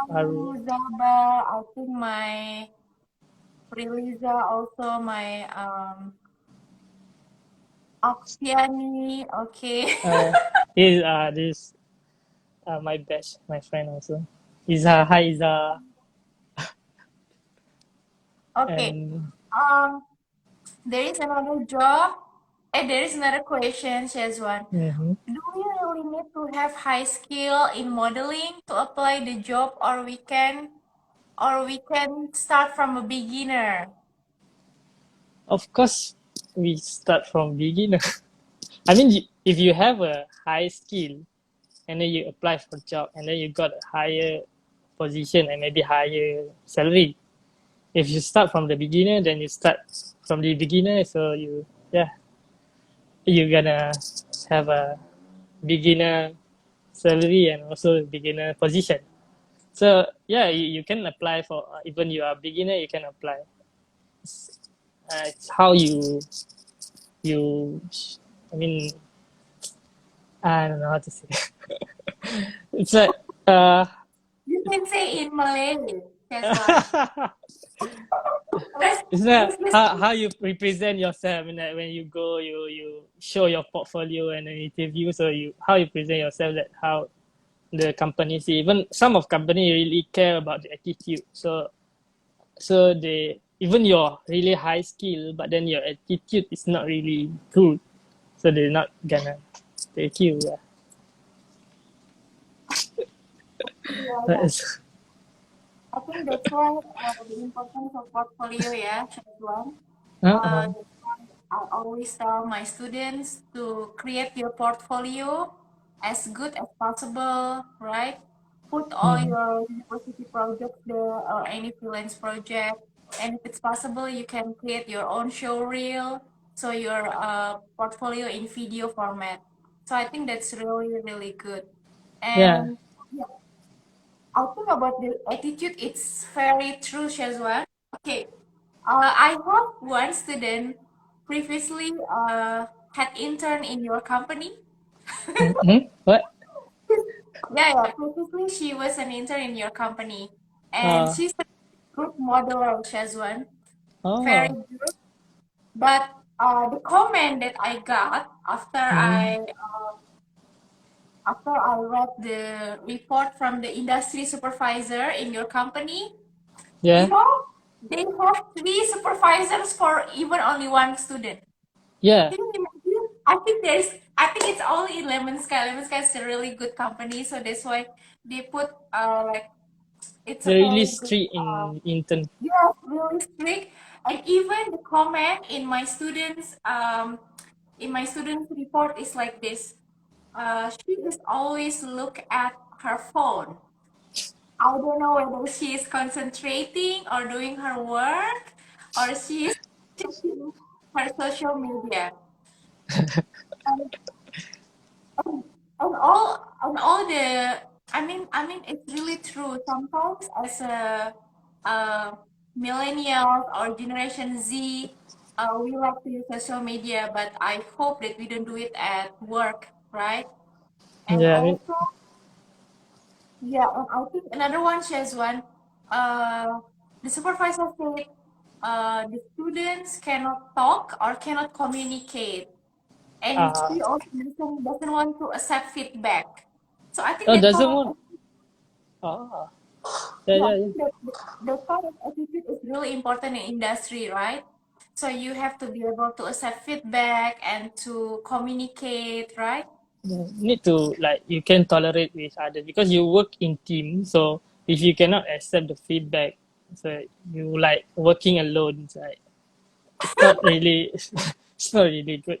Haru. Tamu, Zaba, I think my Priliza, also my Oksiani, okay. Uh, this my best, my friend also. Hi Iza, Okay. and Um, there is another job. There is another question, Shezwan. mhm. Do we really need to have high skill in modeling to apply the job, or we can start from a beginner? Of course we start from beginner. I mean, if you have a high skill and then you apply for job and then you got a higher position and maybe higher salary. If you start from the beginner, then you start from the beginner. So yeah, you're gonna have a beginner salary and also beginner position. So yeah, you can apply for even you are beginner, you can apply. It's how you. I mean, I don't know how to say. It's like uh, You can say in Malay, Syazwan. Let's Isn't that let's how you represent yourself? I mean, like when you go, you show your portfolio and an interview. So you how you present yourself, that how the company see. Even some of company really care about the attitude. So they even your really high skill, but then your attitude is not really good. So they're not gonna take you. Yeah. yeah, yeah. That's, I think that's why the importance of portfolio, yeah, Syazwan. uh-uh. That's why I always tell my students to create your portfolio as good as possible, right? Put all Mm. your university projects there or any freelance project. And if it's possible, you can create your own show reel. So your portfolio in video format. So I think that's really, really good. Yeah. And yeah, I think about the attitude, it's very true, Shazwan. Okay, I have one student previously had intern in your company. Mm-hmm. What? Yeah, yeah. Previously, she was an intern in your company, and Uh, she's a good modeler, Shazwan. Very oh. good. But the comment that I got Mm. after I read the report from the industry supervisor in your company, you Yeah. know, they have three supervisors for even only one student. Yeah. Can you imagine? I think it's only Lemon Sky. Lemon Sky is a really good company, so that's why they put like it's a They're really very good. strict in intern. Yeah, really strict. And even the comment in my students report is like this. She is always look at her phone. I don't know whether she is concentrating or doing her work or she is checking her social media. And, and all the I mean it's really true. Sometimes as a millennial or Generation Z, we like to use social media, but I hope that we don't do it at work, right? And Yeah. I mean, also, yeah, and I think another one, Shazwan, uh, the supervisor said the students cannot talk or cannot communicate. And uh, she also mentioned doesn't want to accept feedback. So I think oh, that doesn't kind want. of, Oh. Yeah. yeah, I Yeah. Yeah. think that kind of attitude is really important in industry, right? So you have to be able to accept feedback and to communicate, right? Yeah. Need to like you can tolerate with others because you work in team. So if you cannot accept the feedback, so you like working alone. It's not really. It's not really good.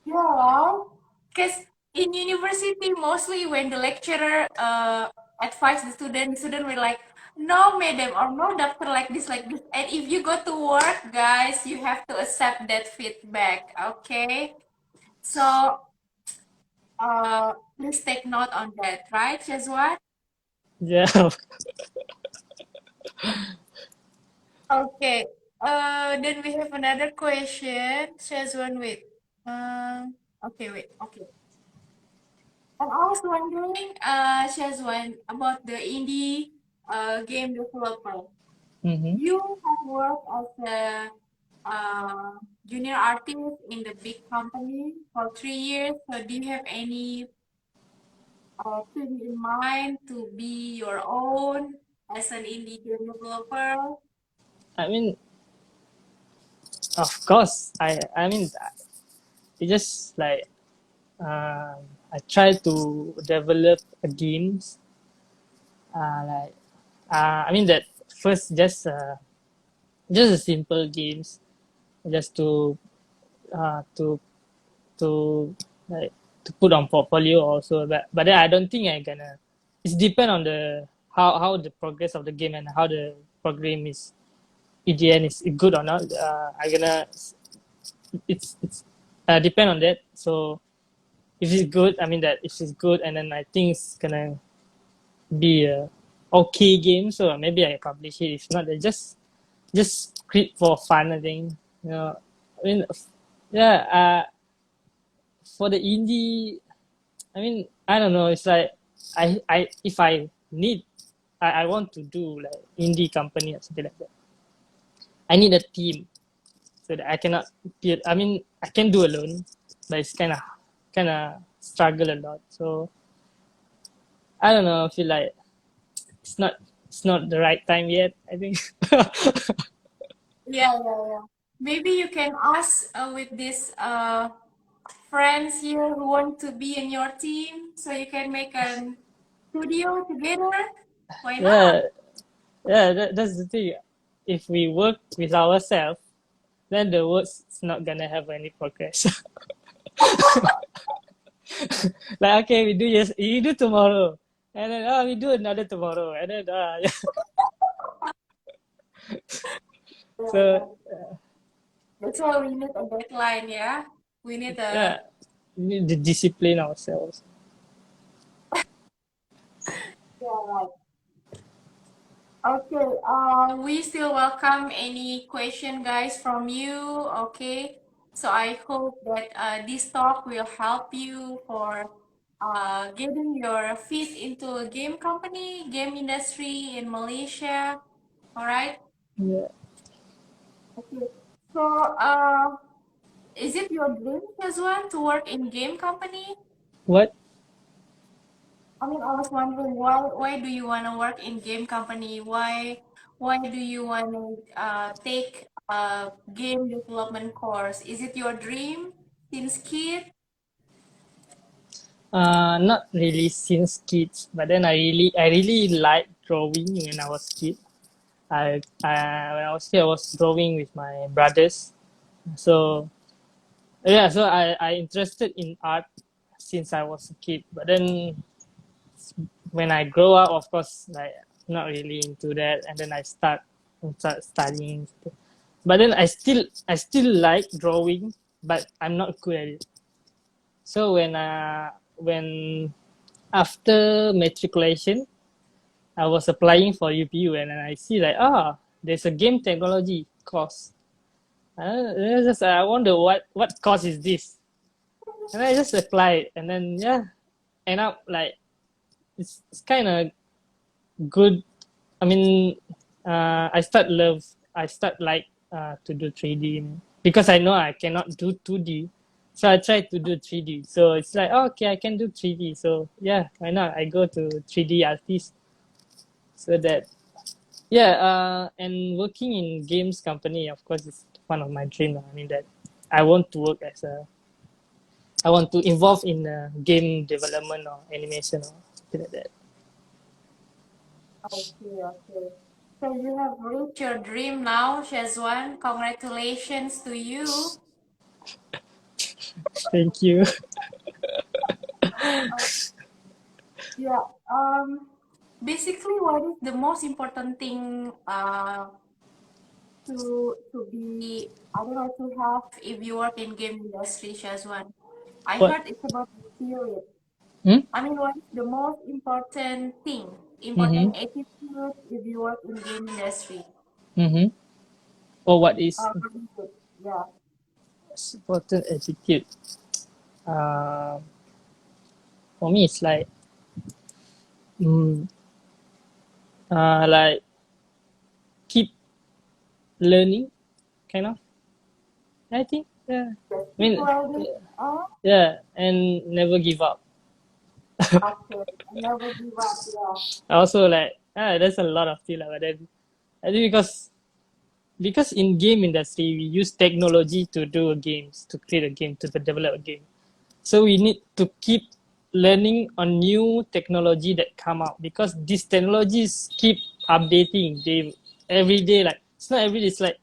Yeah, because in university, mostly when the lecturer advise the student will like, no, madam, or no, doctor, like this, like this. And if you go to work, guys, you have to accept that feedback, okay? So, please take note on that, right, Shazwan? Yeah. Okay. Then we have another question. Shazwan, wait. Okay, wait. Okay. And I was wondering, Shazwan, about the indie game developer. Mm-hmm. You have worked as a junior artist in the big company for 3 years. So do you have any thing in mind to be your own as an indie game developer? I mean, of course. I mean, it just like I try to develop a games. Like I mean that first just a simple games, just to to like to put on portfolio also. But then I don't think I gonna. It's depend on the how the progress of the game and how the program is in the end is good or not. I gonna it's depend on that. So if it's good, I mean that if it's good, and then I think it's gonna be a okay game. So maybe I publish it. If not, I just create for fun. I think you know. I mean, yeah. For the indie, I mean, I don't know. It's like I if I need, I want to do like indie company or something like that. I need a team so that I cannot. I mean, I can do alone, but it's kind of struggle a lot. So I don't know. I feel like it's not it's not the right time yet. I think. Yeah, yeah, yeah. Maybe you can ask with this friends here who want to be in your team, so you can make a studio together. Why Yeah, not? yeah. That's the thing. If we work with ourselves, then the work's not gonna have any progress. Like okay, we do yes, you do tomorrow, and then we do another tomorrow, and then yeah. Yeah, So yeah. That's why we need a deadline, yeah. We need yeah, a we need to discipline ourselves. yeah, right. Okay, we still welcome any question, guys, from you. Okay, so I hope that this talk will help you for getting your feet into a game company, game industry in Malaysia. All right. Yeah. Okay. So, is it your dream as well to work in game company? What? I mean, I was wondering why do you want to work in game company? Why do you want to take a game development course? Is it your dream since kid? Not really since kids, but then I really liked drawing when I was kid. When I was kid, I was drawing with my brothers. So yeah, so I interested in art since I was a kid. But then when I grow up, of course, like not really into that, and then I start studying. But then I still like drawing, but I'm not good at it. So when after matriculation, I was applying for UPU, and then I see like there's a game technology course. I wonder what course is this, and I just applied, and then yeah, end up like it's kind of good. I mean, I start like to do 3D because I know I cannot do 2D. So I try to do 3D. So it's like, oh, okay, I can do 3D. So yeah, why not? I go to 3D artist so that, yeah, and working in games company, of course, is one of my dream. I mean that I want to work I want to involve in game development or animation or something like that. Okay, okay. So you have reached your dream now, Shazwan. Congratulations to you. Thank you. Uh, yeah. Basically, what is the most important thing to be, I don't know, to have if you work in game industry, Shazwan? I What? heard it's about the spirit. Hmm? I mean, what is the most important thing, Mm-hmm. important attitude if you work in game industry? Mm-hmm. Or what is What is it? Yeah. important attitude? Uh, for me, it's mm, like keep learning, kind of. I think, yeah. Yes, I keep mean, learning. yeah, and never give up. Okay. Never give up. Yeah. Also, like, there's a lot of things, like, but then I think because in game industry we use technology to do games, to create a game, to develop a game. So we need to keep learning on new technology that come out because these technologies keep updating. They every day, like it's not every day, it's like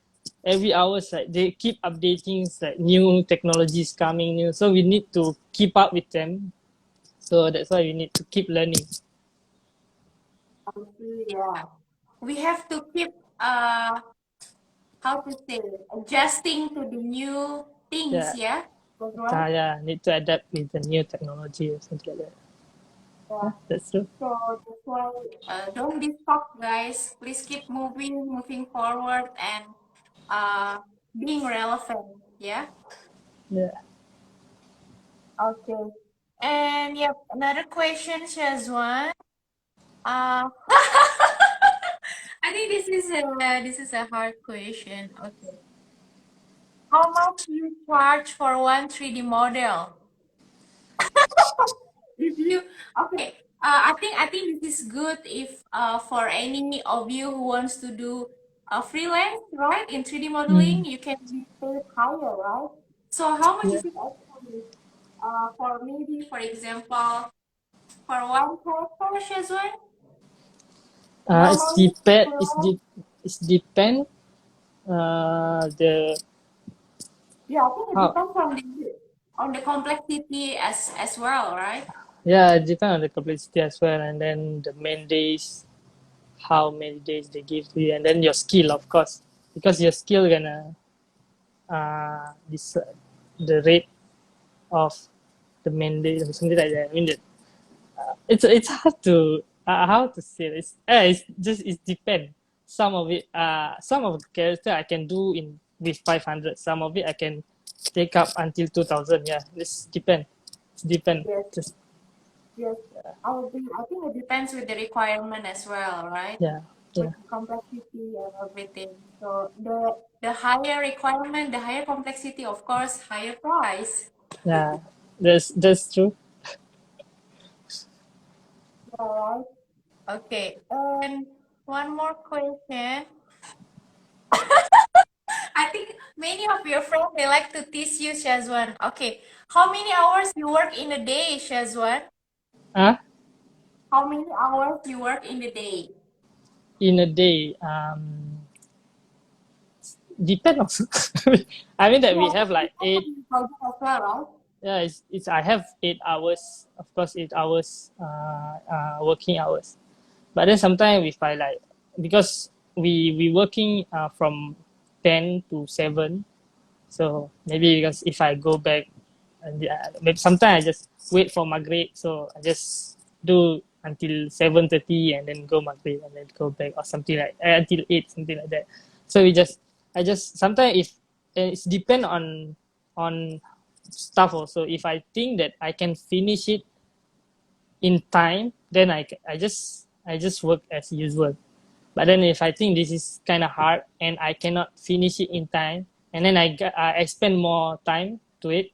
every hours, like they keep updating, it's like new technologies coming new. So we need to keep up with them. So that's why we need to keep learning. I see. Yeah. We have to keep, uh, how to say, adjusting to the new things. Yeah. Yeah. That's right. Yeah, need to adapt with the new technology or something like that. Yeah. Yeah, that's true. So that's why don't be stuck, guys. Please keep moving forward, and uh, being relevant. Yeah. Yeah. Okay. And yep, another question, Shazwan. Uh, I think this is a hard question. Okay. How much you charge for one 3D model? If you okay, I think this is good if for any of you who wants to do freelance, right? In 3D modeling, Mm. you can be paid higher, right? So how much Yeah. is it actually? For maybe, for example, for one character, Shazwan, It's normally depend. freelance. It's depend. The Yeah, I think it how. depends on the complexity as well, right? Yeah, it depend on the complexity as well, and then the main days, how many days they give to you, and then your skill, of course, because your skill gonna this the rate of the main day or something like that. I mean, it's hard to how to say it. It's just it depend. Some of it, some of the character I can do in with 500. Some of it I can take up until 2000. Yeah, this depend. It's depend. Yes, Just yes. I agree. I think it depends with the requirement as well, right? yeah, With yeah, the complexity and everything. So the higher requirement, the higher complexity, of course, higher price. yeah. That's true. All right. Okay. And one more question. I think many of your friends they like to tease you, Shazwan. Okay. How many hours you work in a day, Shazwan? Ah, How many hours you work in a day? in a day, depend also. I mean that Yeah, we have like depends eight. on the project as well, right? Yeah, it's I have 8 hours. Of course, 8 hours working hours. But then sometimes if I like because we working from 10 to 7, so maybe because if I go back and maybe sometimes I just wait for Maghrib, so I just do until 7:30 and then go Maghrib and then go back or something like until 8 something like that. So we just I just sometimes if it's depend on stuff also. If I think that I can finish it in time, then I just work as usual. But then if I think this is kind of hard and I cannot finish it in time, and then I spend more time to it,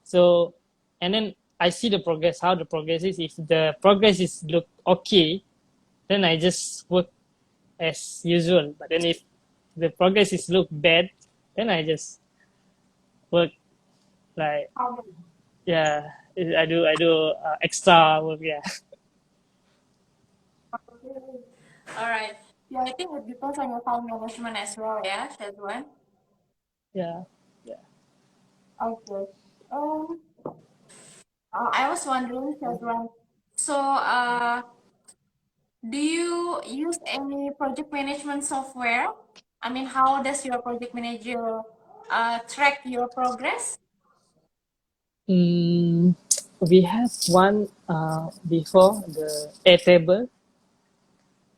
so and then I see the progress, how the progress is. If the progress is look okay, then I just work as usual. But then if the progress is look bad, then I just work like How many? yeah, I do extra work. Yeah. Okay. All right. Yeah, I think it depends on your time management as well, yeah, Shazwan. Yeah. Yeah. Okay. Um, I was wondering, Shazwan, so do you use any project management software? I mean, how does your project manager track your progress? Mm, we have one before the Airtable.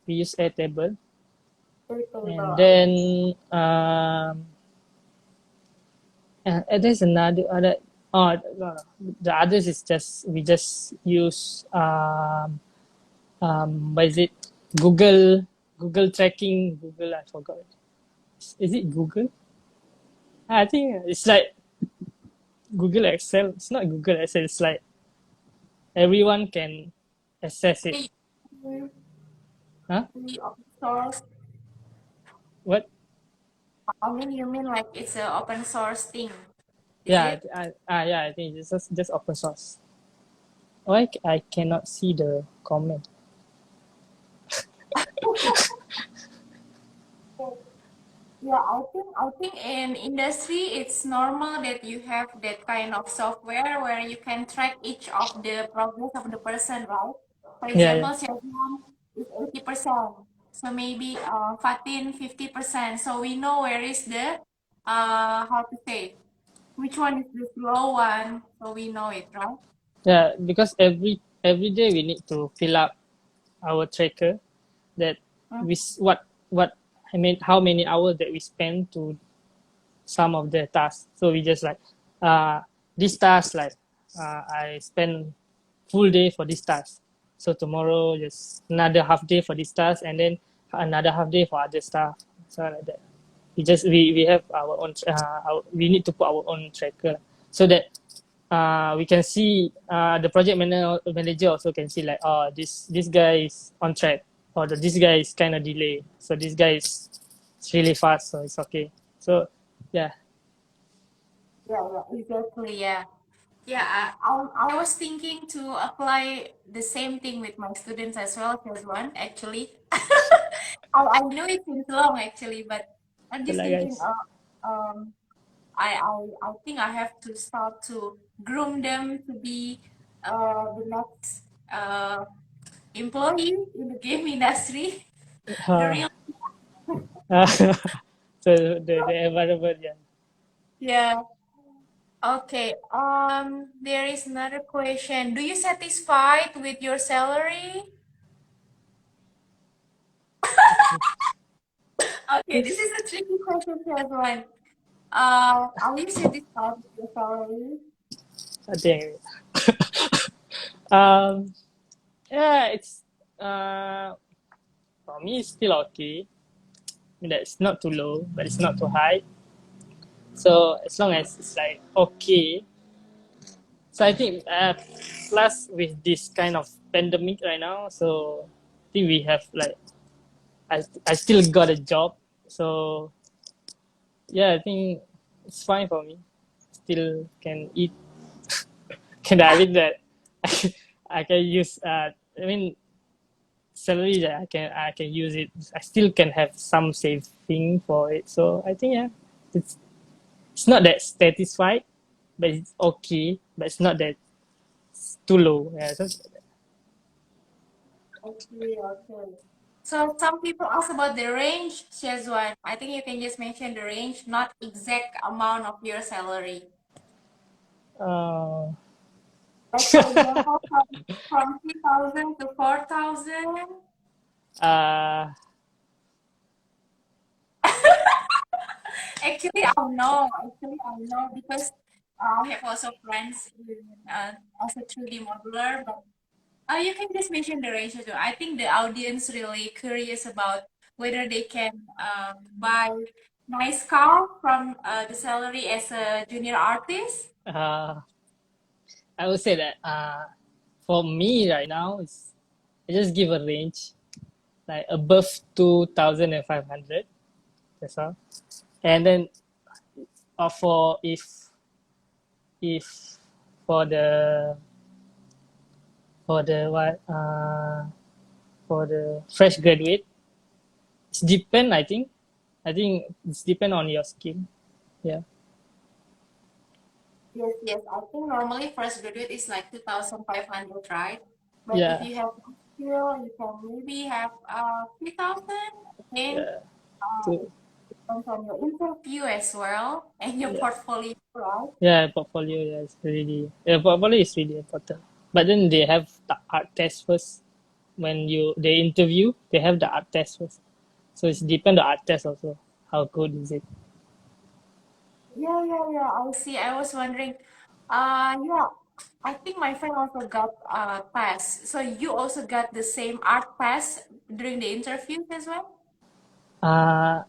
We use Airtable, and Airtable, okay. then there's another other. Oh no, no. The others is just we just use what is it? Google Google tracking. Google I forgot. Is it Google? I think it's like Google Excel. It's not Google Excel. It's like everyone can access it. Okay, Huh? you open source. What? I mean, you mean like it's an open source thing, is Yeah, it? yeah, I think it's just open source. Why I cannot see the comment? Yeah, I think in industry it's normal that you have that kind of software where you can track each of the progress of the person, right? For Yeah, yeah, example, Syazwan is 80%. So maybe Fatin 50%. So we know where is the how to say which one is the slow one. So we know it, right? yeah. Because every day we need to fill up our tracker that Mm. what I mean how many hours that we spend to some of the tasks. So we just like this task like I spend full day for this task. So tomorrow just another half day for this task, and then another half day for other stuff. So like that. We have our own. We need to put our own tracker so that we can see the manager also can see like, oh, this guy is on track, or this guy is kind of delayed, so this guy is it's really fast, so it's okay. So yeah. Yeah, yeah, exactly. Yeah. Yeah, I was thinking to apply the same thing with my students as well, as one actually. I know it seems long actually, but I'm So just like thinking, guys, I think I have to start to groom them to be the next employee in the game industry. The uh, real, so the environment, yeah. yeah. Okay. There is another question. Do you satisfied with your salary? Okay, this Yes, is a tricky question to everyone. Are you satisfied with your salary? I think. um, yeah, it's for me it's still okay. I mean, that's not too low, but it's not too high. So as long as it's like okay. So I think plus with this kind of pandemic right now, so I think we have like I still got a job. So yeah, I think it's fine for me. Still can eat. Can I mean that I can use I mean salary that I can use it. I still can have some saving for it. So I think yeah, it's it's not that satisfied, but it's okay. But it's not that too low. Yeah, so Okay, okay. So some people ask about the range, Syazwan. I think you can just mention the range, not exact amount of your salary. uh, Like for example, from 3,000 to 4,000. uh, Actually, I know because I have also friends in as a 3D modeler, but you can just mention the ratio too. I think the audience really curious about whether they can buy nice car from the salary as a junior artist. uh, I would say that for me right now, I just give a range like above 2,500. That's all. And then for if for the what for the fresh graduate, it's depend. I think it's depend on your skill. Yeah. Yes, yes. I think normally first graduate is like 2,500, right? But if Yeah. you have good skill, you can maybe have 3,000. Again, Yeah. it To, depends on your interview as well and your yeah. portfolio, right? Yeah. Portfolio. Yeah, is really. Yeah, portfolio is really important. But then they have the art test first. When they interview, they have the art test first. So it's depend the art test also. How good is it? Yeah, yeah, yeah. I see. I was wondering. Yeah. I think my friend also got pass. So you also got the same art pass during the interview as well? Uh,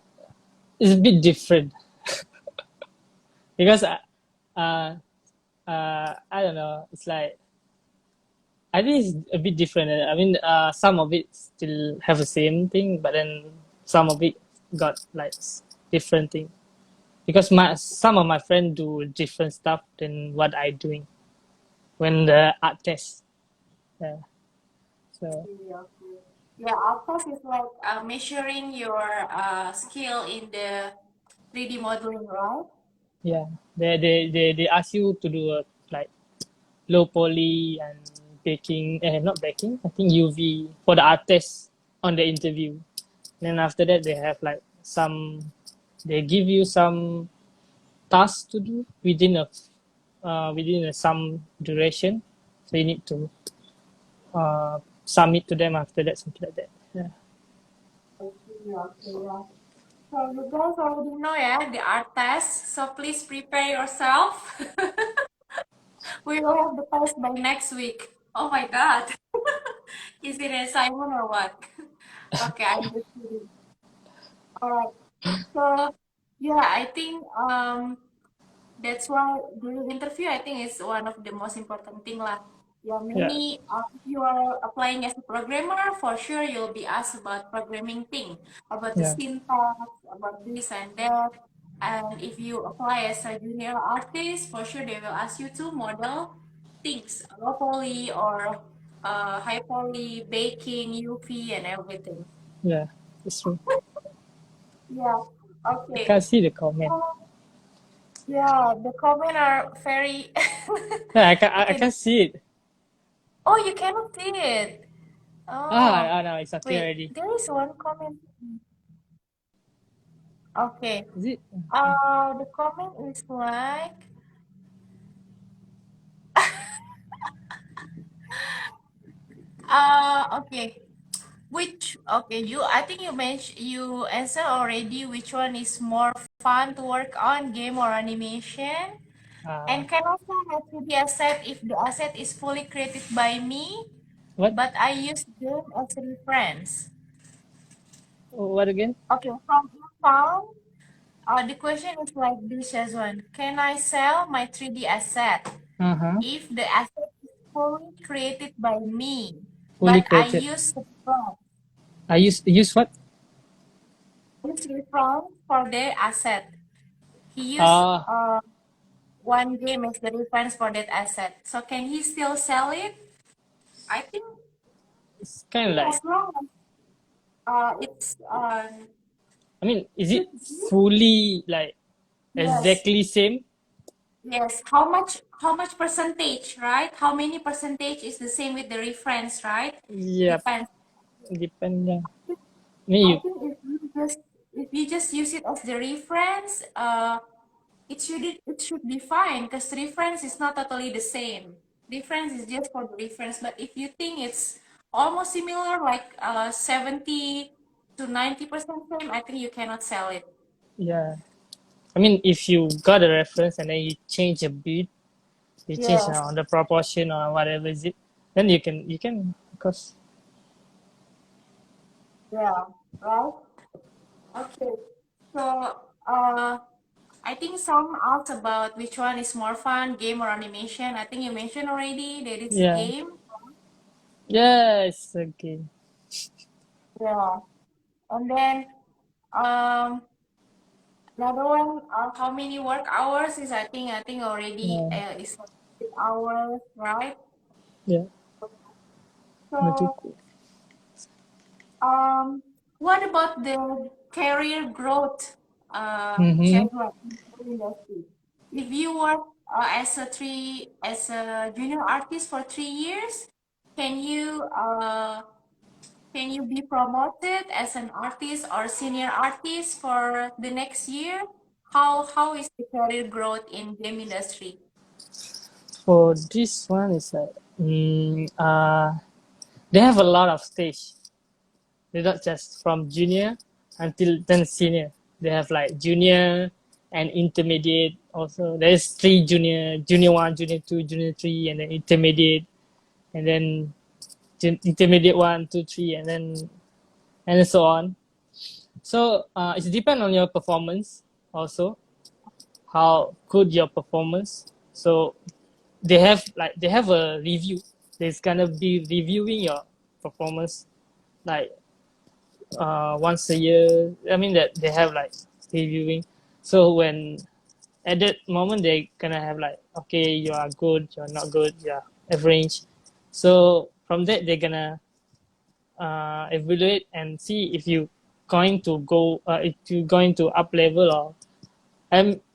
it's a bit different because uh, I don't know. It's like I think it's a bit different. I mean, some of it still have the same thing, but then some of it got like different thing. Because some of my friends do different stuff than what I doing when the art test. Yeah. So Yeah, okay. Yeah, art test is like measuring your skill in the 3D modeling, right? yeah, they ask you to do a like low poly and baking, not baking. I think UV for the art test on the interview. Then after that, they have like they give you some tasks to do within some duration. So you need to submit to them after that, something like that. Yeah. Okay, okay, yeah. So you guys already know, yeah, the art test. So please prepare yourself. We will have the test by next week. Oh my God. Is it a Simon or what? Okay, I'm just kidding. All right. So yeah, I think that's why during interview, I think it's one of the most important thing lah. Yeah, Yeah, many if you are applying as a programmer, for sure you'll be asked about programming thing, about the yeah, syntax, about this and that. And if you apply as a junior artist, for sure they will ask you to model things, low poly or high poly, baking, UV, and everything. yeah. It's true. Yeah. I Okay. can't see the comment. Yeah, the comment are very. Yeah, I Okay. can see it. Oh, you cannot see it. Ah, Oh, ah, no, it's okay wait. already. There is one comment. Okay. Is it? The comment is like. Okay. Which? Okay. I think you mentioned. You answer already. Which one is more fun to work on, game or animation? Uh, And can also have to be asset if the asset is fully created by me, what? but I use game as a reference. What again? Okay, from found, the question is like this as one. Can I sell my 3D asset Uh huh. if the asset is fully created by me, Fully but I created. use reference, I use what? use reference for the asset. He used Ah, one game as the reference for that asset. So can he still sell it? I think it's kind of like. as long as it's I mean, is it should be fully like yes. exactly same? Yes, how much percentage, right? How many percentage is the same with the reference, right? Yep, Depends. depend. Yeah. I mean, I you. think if you just use it as the reference, it should be fine because reference is not totally the same. Reference is just for the reference, but if you think it's almost similar, like 70 to 90% same, I think you cannot sell it. Yeah. I mean, if you got a reference and then you change a bit, you change Yes, on the proportion or whatever is it, then you can of course. yeah, right. Okay, so uh, I think some asked about which one is more fun, game or animation. I think you mentioned already that it's Yeah. game. Yes. Okay. Yeah, and then um, another one, how many work hours is I think already Yeah. is like 8 hours, right? Yeah. So Medical. um, what about the career growth, Mm-hmm. Syazwan, in the industry? If you work as a junior artist for 3 years, can you uh, can you be promoted as an artist or senior artist for the next year? How is the career growth in game industry? For this one, is like, they have a lot of stage. They're not just from junior until then senior. They have like junior and intermediate also. There's three junior, junior one, junior two, junior three, and then intermediate, and then intermediate one, two, three, and so on. So it depends on your performance also, how good your performance. So they have a review. There's gonna be reviewing your performance like once a year. I mean that they have like reviewing. So when at that moment they gonna have like, okay, you are good, you're not good, you're average. So from that they're gonna evaluate and see if you going to go if you going to up level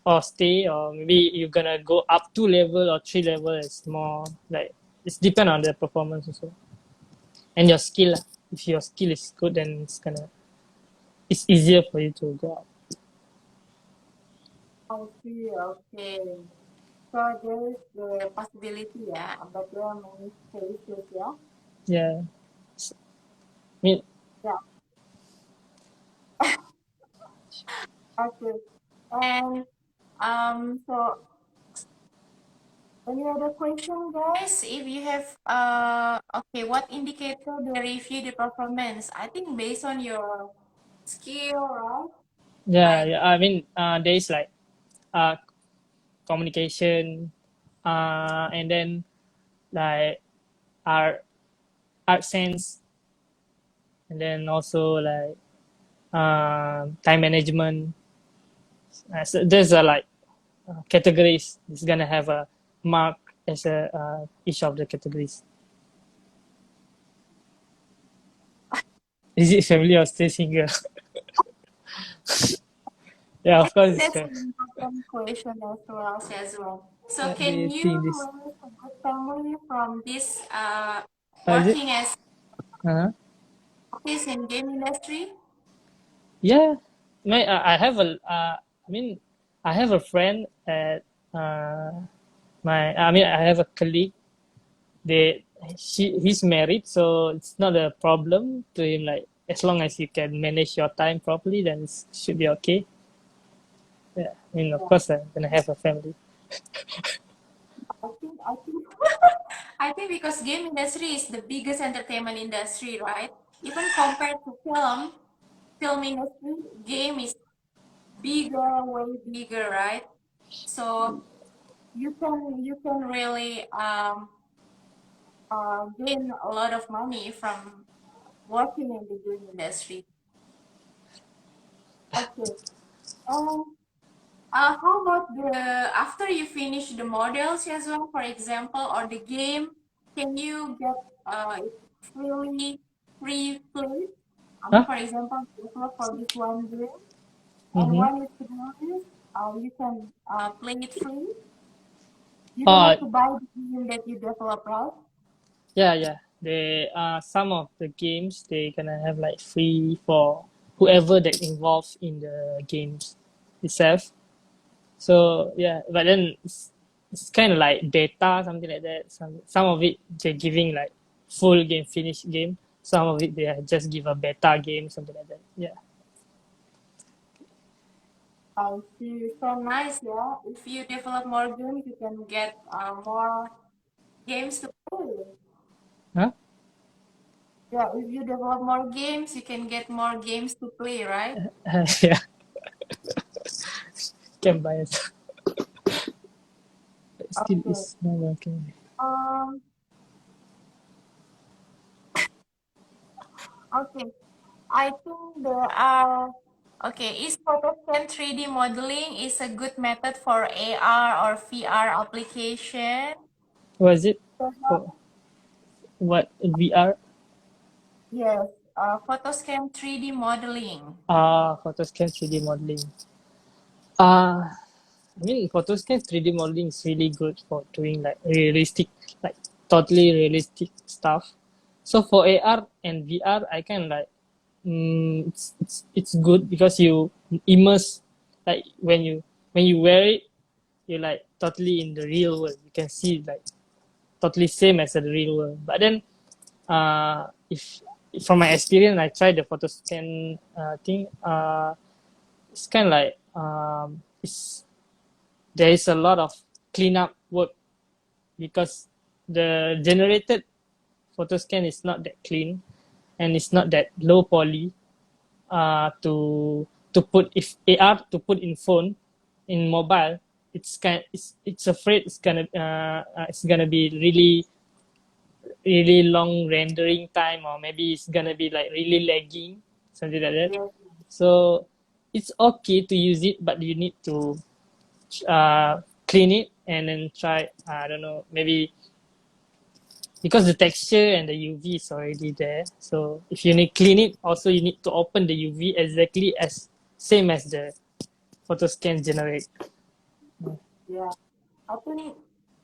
or stay, or maybe you're gonna go up 2 level or 3 level. It's more like it's depend on the performance also and your skill lah. If your skill is good, then it's easier for you to go up. I see, okay. So there is the possibility, yeah, but there are many cases, yeah. Yeah. I mean, Yeah, okay. And so Any other question, guys? If you have, okay, what indicator they review the performance? I think based on your skill, right? Yeah, Like, yeah. I mean, there's like uh communication, and then like art art sense, and then also like time management. So there's a like categories. It's gonna have a mark as a each of the categories. Is it family or still single? Yeah, I of course think it's that's fair. an important question as well, as well. So, What do can you you think this? raise a good family from this Is it? working as Uh-huh. artist in game industry? Yeah, I have a. I mean, I have a friend at my. I mean, I have a colleague. He's married, so it's not a problem to him. Like as long as you can manage your time properly, then it should be okay. Yeah, I mean, of Yeah, course, I'm gonna have a family. I think, I think because game industry is the biggest entertainment industry, right? Even compared to film industry, game is bigger, way bigger, right? So you can really gain a lot of money from working in the game industry. Okay. Um. How about the after you finish the models as well, for example, or the game, can you get it free play? I mean, Huh? for example, you work for this one game, and Mm-hmm. one is finished, you can play it free. You don't Uh, have to buy the game that you develop, right? yeah, yeah. They some of the games they gonna have like free for whoever that involved in the games itself. So yeah, but then it's kind of like beta, something like that. Some of it they're giving like full game, finished game. Some of it they just give a beta game, something like that. Yeah. I see. So nice, yeah. If you develop more games, you can get more games to play. Huh? Yeah, if you develop more games, you can get more games to play, right? Yeah. Can buy it. Still Okay. is not working. Um, okay. I think there are, okay, is Photoshop 3D modeling is a good method for AR or VR application? Was it Uh-huh. for what VR? Yes, Photoscan 3D modeling. Photoscan 3D modeling. Uh, I mean, Photoscan 3D modeling is really good for doing like realistic, like totally realistic stuff. So for AR and VR, I can like, it's good because you immerse, like when you wear it, you're like totally in the real world. You can see like totally same as the real world. But then, if from my experience, I tried the Photoscan thing. It's kind of like it's there is a lot of cleanup work because the generated photo scan is not that clean and it's not that low poly to put if AR to put in phone in mobile it's afraid it's gonna be really long rendering time or maybe it's gonna be like really lagging something like that. Yes, So it's okay to use it but you need to clean it and then try I don't know maybe because the texture and the UV is already there. So if you need clean it, also you need to open the UV exactly as same as the photo scan generate. yeah. I think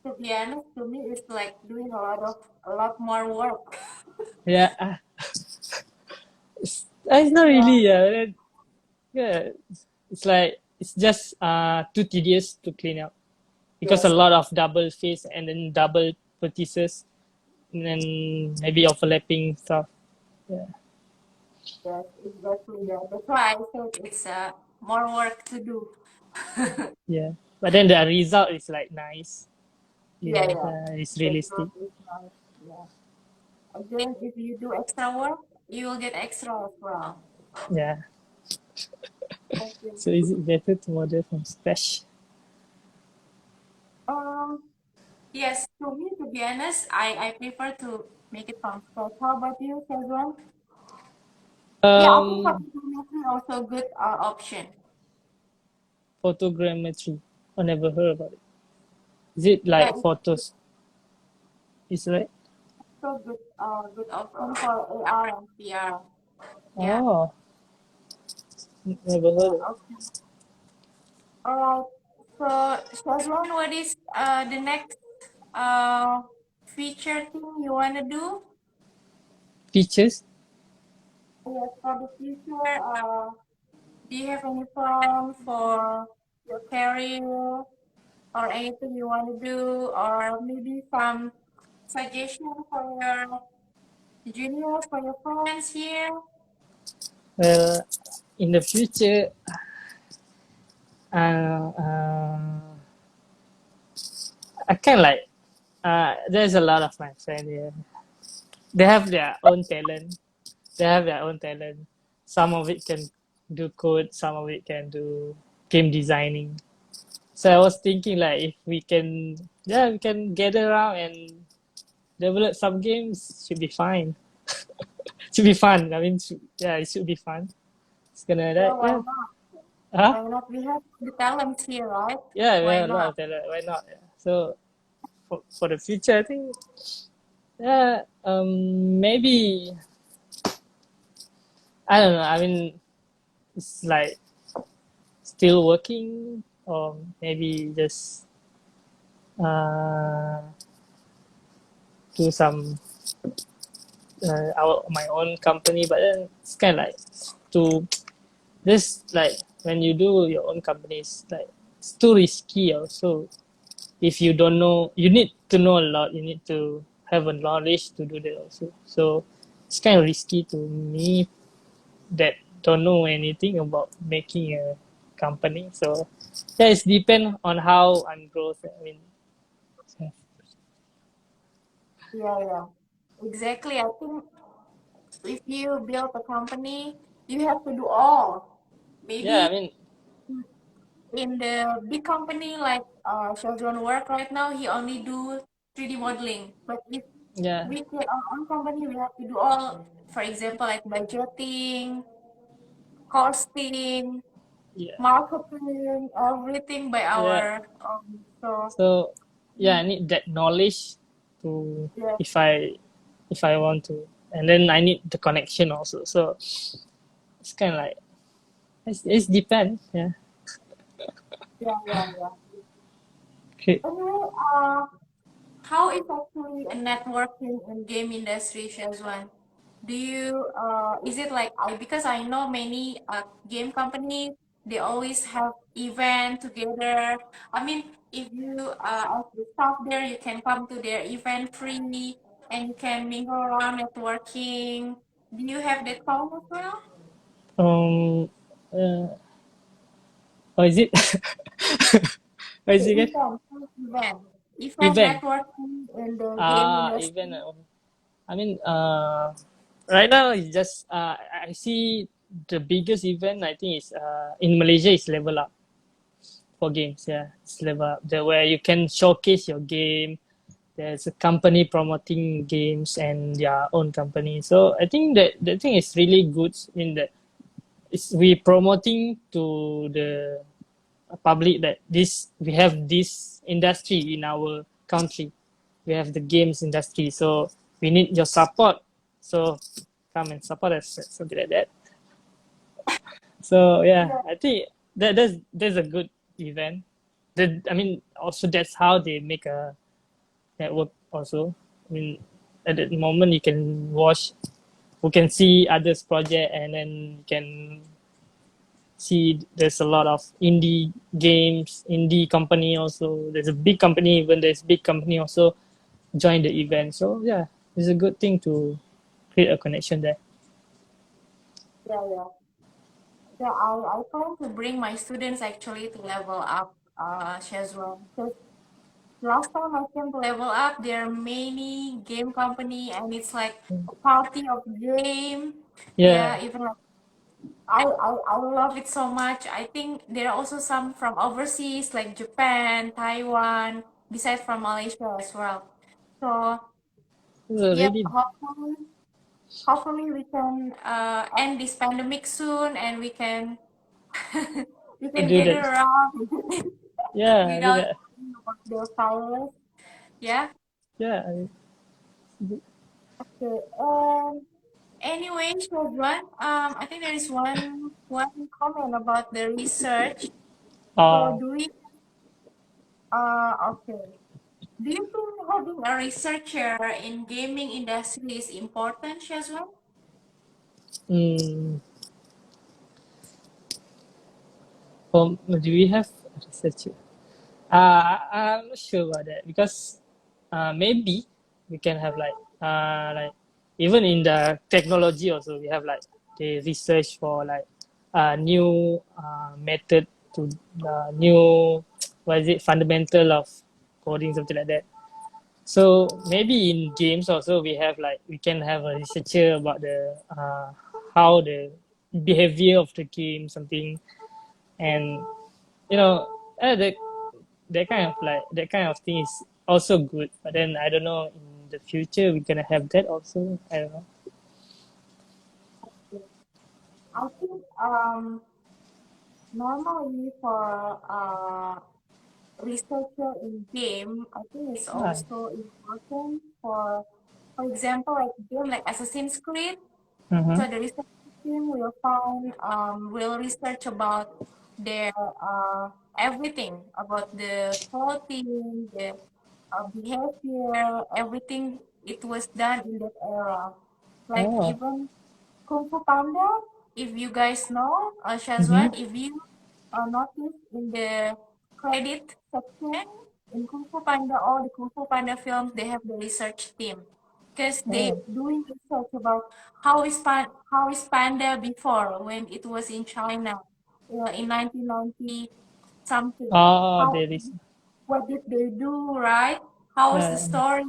to be honest, to me, it's like doing a lot more work. Yeah, it's not Yeah. really. Yeah, it's like it's just too tedious to clean up because a Yes. lot of double face and then double vertices and then maybe overlapping stuff. Yeah, Yes. Exactly. Yeah. That's why I said it's more work to do. yeah. But then the result is like nice. Yeah, Yeah, yeah. it's The realistic. growth is nice. Yeah. Again, if you do extra work, you will get extra as well. Yeah. Okay. So is it better to order from scratch? Um, yes, to me, to be honest, I prefer to make it from scratch. How about you, Syazwan? Yeah, I think Um, photogrammetry also a good option. photogrammetry. I never heard about it. Is it Yeah, like it's photos? Is right? so good, good option for AR and VR. Yeah. Oh, never heard Yeah. of it. Okay. All right. So, Shazwan, what is the next uh feature thing you wanna do? Features. Yes, for the future, do you have any plan for your career or anything you want to do, or maybe some suggestion for your juniors, for your friends here? Well, in the future, uh, uh, I can like. There's a lot of my friends here. They have their own talent. They have their own talent. Some of it can do code. Some of it can do game designing. So I was thinking like if we can, yeah, we can gather around and develop some games. Should be fine. Should be fun. I mean, yeah, it should be fun. It's gonna Yeah, that, why yeah. not? Huh? Why not? We have the talents here, right? Yeah, we Why have a lot not? of talent. Why not? Yeah. So for the future, I think, yeah, maybe I don't know. I mean, it's like still working, or maybe just uh, do some my own company. But then it's kind of like to this like when you do your own company, it's like it's too risky also. If you don't know, you need to know a lot. You need to have a knowledge to do that also. So it's kind of risky to me that don't know anything about making a company. So yeah, it's depend on how I'm growth. I mean, Yeah, yeah. Exactly. I think if you build a company, you have to do all. yeah, I Maybe mean, in the big company like Sheldon work right now, he only do 3D modeling. But if yeah, we create our own company, we have to do all, for example, like budgeting, costing, yeah, marketing, everything by yeah. our so So yeah, I need that knowledge to yeah, if I if I want to, and then I need the connection also. So it's kind of like it's depend. Yeah. yeah, yeah, yeah. Okay. Anyway, how is actually a networking in game industry, Shazwan? Do you is it like I because I know many game companies they always have event together. I mean, if you as the staff there, you can come to their event freely and you can mingle around networking. Do you have that kind as well? Um. Or is it? Or The is it again? event, event, event Event. networking in the game Event. industry. I mean, right now it's just I see the biggest event I think is in Malaysia is Level Up for games. Yeah, it's Level Up. The where you can showcase your game. There's a company promoting games and their own company. So I think that the thing is really good in that it's we promoting to the public that this we have this industry in our country. We have the games industry, so we need your support. So come and support us, something like that. So yeah, Yeah, I think that's a good event. I mean, also that's how they make a network. Also, I mean, at the moment you can watch, we can see others' project, and then you can see there's a lot of indie games, indie company also. There's a big company, even there's big company also join the event. So yeah, it's a good thing to create a connection there. yeah, yeah. Yeah, I plan to bring my students actually to level up Shazwan. last time I came to Level Up, there are many game company and it's like a party of game. Yeah, Yeah, even like I love it so much. I think there are also some from overseas like Japan, Taiwan, besides from Malaysia as well. So yep, really hopefully we can end this pandemic soon and we can we can do gather that. around Yeah, do without that. worrying about the virus. Yeah. Yeah. Okay. Anyway, Shazwan, I think there is one comment about the research. So Uh, do we okay. Do you think having a researcher in gaming industry is important, Shazwan? mm, do we have research? I'm not sure about that because maybe we can have like even in the technology also we have like the research for like new method to new what is it fundamental of coding something like that. So maybe in games also we have like we can have a researcher about the how the behavior of the game something and you know that that kind of thing is also good. But then I don't know in the future we're gonna have that also. I don't know. I think normally for researcher in game, I think it's Ah, also important for example, like game like Assassin's Creed. mm-hmm. So the research team will research about their everything about the clothing, the behavior, everything it was done in that era. Like Oh, even Kung Fu Panda, if you guys know, mm-hmm. Shazwan, if you notice in the credit section in Kung Fu Panda, all the Kung Fu Panda films, they have the research team because they Oh, doing research about how is Panda before when it was in China in 1990 something. oh, How there is. what did they do, right? How was the Yeah, story?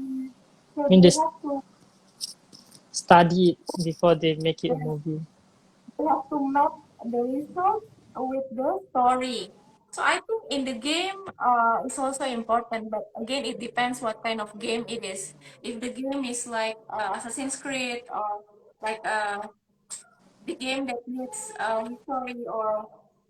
I So mean, they they have to study it before they make it a movie. we have to map the research with the story. So I think in the game, it's also important, but again, it depends what kind of game it is. If the game is like Assassin's Creed or like the game that needs history or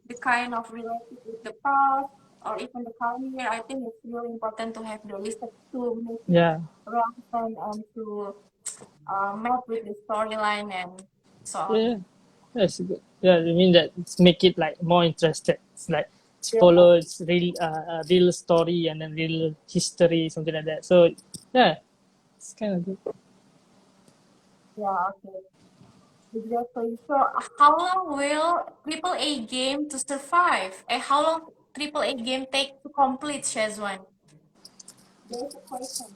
the kind of related with the past or even the current year, I think it's really important to have the research to make it Yeah, relevant and to map with the storyline and so on. yeah, that's good. Yeah, I mean that it's make it like more interested. It's like it's Yeah, follow its real story and then real history something like that. So yeah, it's kind of good. yeah, okay. Exactly. So, how long will AAA game to survive? And how long AAA game take to complete, Shazwan? There's a question.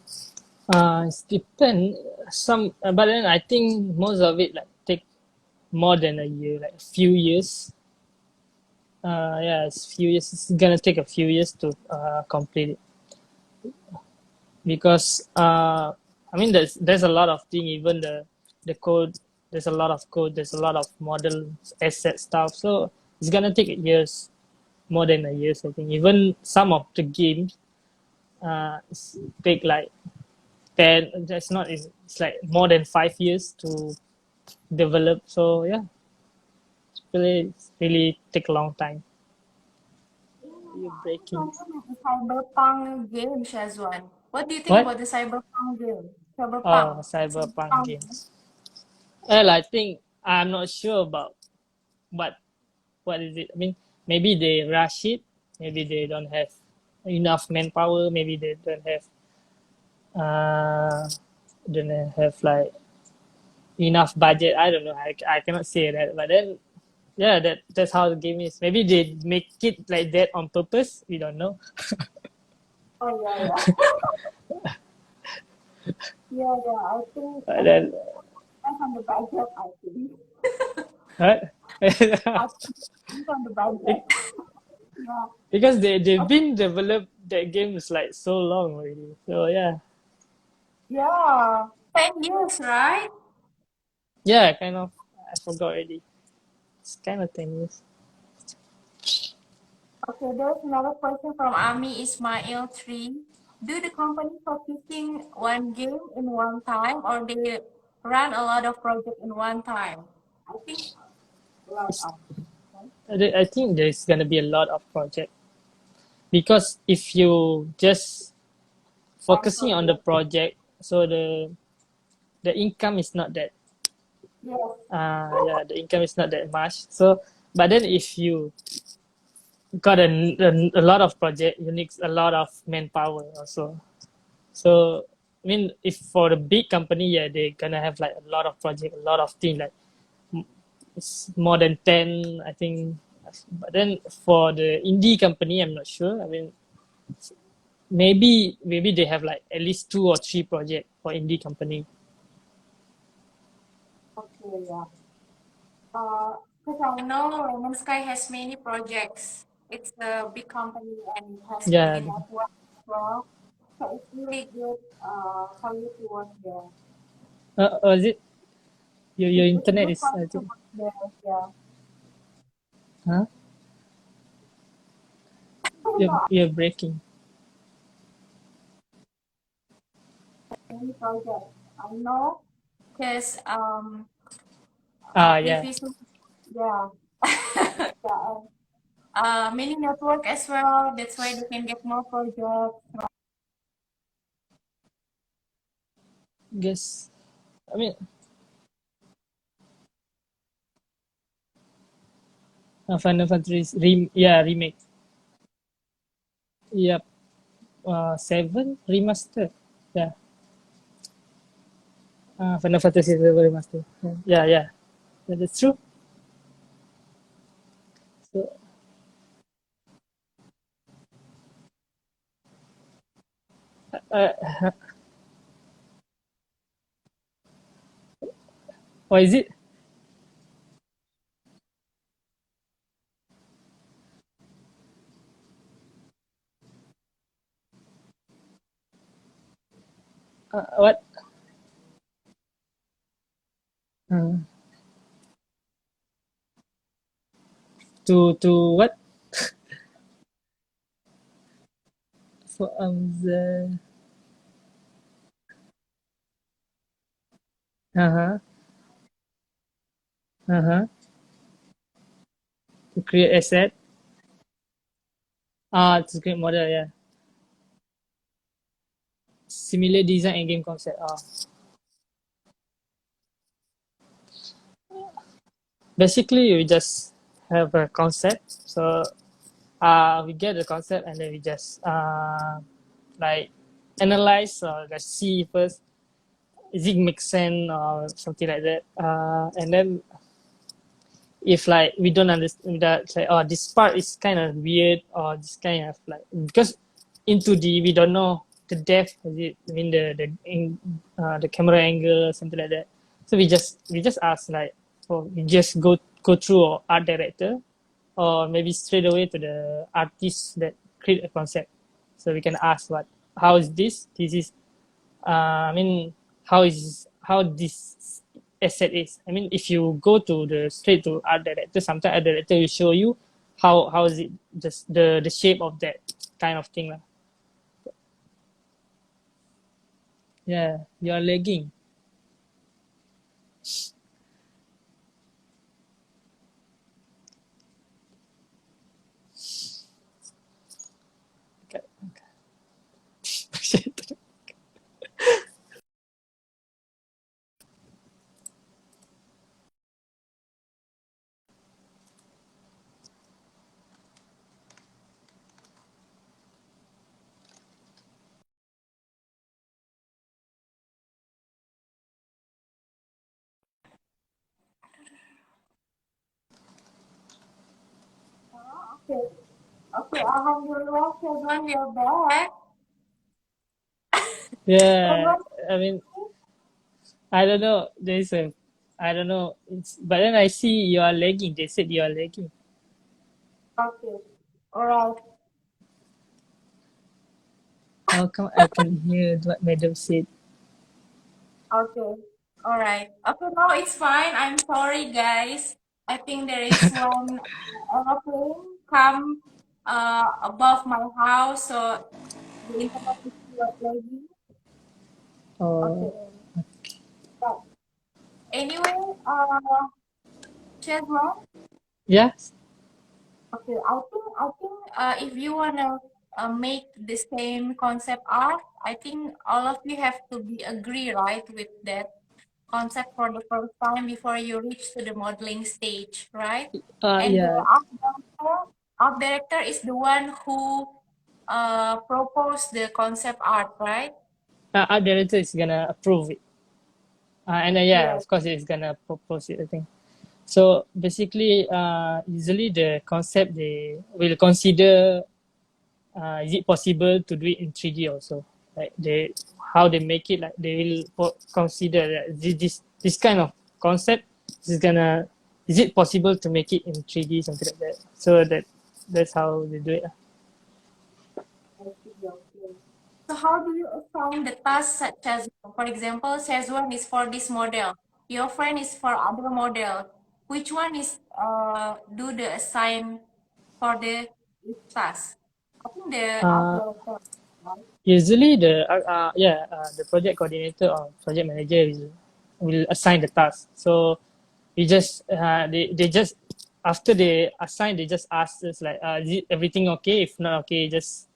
It's depend some, but then I think most of it like take more than a year, like a few years. Yeah, it's few years. It's gonna take a few years to complete it because I mean there's a lot of thing. Even the code, there's a lot of code. There's a lot of model asset stuff. So it's gonna take years, more than a year. I think even some of the games take like 10. That's not. It's like more than 5 years to develop. So yeah, it's really take a long time. You're I think breaking. something like the Cyberpunk game, Shazwan. What do you think What? about the Cyberpunk game? Oh, Cyberpunk. cyberpunk Cyberpunk. games. Well, I think I'm not sure about what what is it. I mean, maybe they rush it. Maybe they don't have enough manpower. Maybe they uh don't have like enough budget. I don't know. I cannot say that. But then yeah, that's how the game is. Maybe they make it like that on purpose. We don't know. Oh yeah, yeah, yeah, yeah. But I then think depends on the budget. I think. what? I think it depends on the budget. Yeah. Because they've been developed that game is like so long already. So yeah, Yeah, 10 years, right? yeah, kind of. I forgot already. It's kind of 10 years. Okay, there's another question from Ami Ismail 3. Do the company focusing one game in one time or they run a lot of projects in one time? I think a lot It's, of. Right? I think there's gonna be a lot of project because if you just One focusing on the project. project, so the income is not that Yes. yeah, the income is not that much. So but then if you got a lot of project, you need a lot of manpower also. So I mean, if for the big company, yeah, they gonna have like a lot of project, a lot of things, like it's more than 10, I think. But then for the indie company, I'm not sure. I mean, maybe they have like at least two or three project for indie company. Okay, yeah. Because I know Lemon Sky has many projects. It's a big company and has Yeah. many networks as well. So it's really good for you to work there. Is it your It's internet good is, for I you to think, work there. Yeah. huh? No, You're breaking. many projects. I know because Yeah. previously, yeah, yeah, many network as well. That's why they can get more projects. Guess. I mean, Final Fantasy yeah, remake. Yep. Seven remaster. Yeah. Final Fantasy Seven remaster. Yeah, yeah. Yeah, that's true. So, uh, or is it? What? Uh, to what? For the uh-huh. Uh-huh. To create asset. To create model, yeah. Simulate design and game concept. Basically we just have a concept. So we get the concept and then we just like analyze or let's see first is it make sense or something like that. And then if like we don't understand that, say, oh, this part is kind of weird or this kind of like, because into the we don't know the depth, is it, I mean the camera angle, something like that. So we just ask like, or we just go through our art director or maybe straight away to the artist that create a concept. So we can ask what, how is this is I mean, how this asset is. I mean, if you go to the straight to art director, sometimes art director will show you how is it just the shape of that kind of thing lah. Yeah, you're lagging. Okay. Okay. Okay, Alhamdulillah, Syazwan, we are back. Yeah, Syazwan, I mean, I don't know. There's a, I don't know. But then I see you are lagging. They said you are lagging. okay. All right. How come I can hear what Madam said? Okay. All right. Okay, no, it's fine. I'm sorry, guys. I think there is one airplane come above my house, so the internet is still lagging. Okay. Oh, But anyway, Chevron, yeah. okay, I think if you wanna make the same concept art, I think all of you have to be agree, right, with that concept for the first time before you reach to the modeling stage, right? And the Yeah. art director is the one who proposed the concept art, right? Art director is gonna approve it. And yeah, Yes. of course, it's gonna propose it, I think. So basically, usually the concept they will consider, is it possible to do it in 3D also? Like they, how they make it, like they will consider that this kind of concept is gonna, is it possible to make it in 3D, something like that. So that's how they do it. I see, okay. So how do you assign the tasks such as, for example, Syazwan is for this model, your friend is for other model. Which one is do the assign for the each task? I think the art Uh, director, right? Usually the project coordinator or project manager will assign the task. So we just they just, after they assign, they just ask us like, is it everything okay? If not okay, just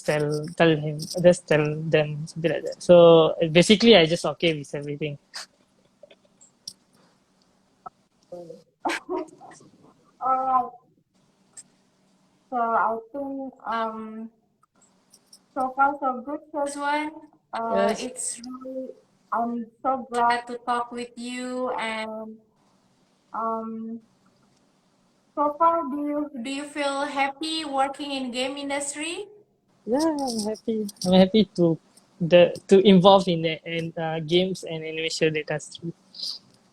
tell him, just tell them, something like that. So basically I just okay with everything. All right. So I think so far so good, first one. Yes. It's really I'm so glad to talk with you and um so far do you feel happy working in game industry? Yeah, I'm happy to involve in the and games and animation industry.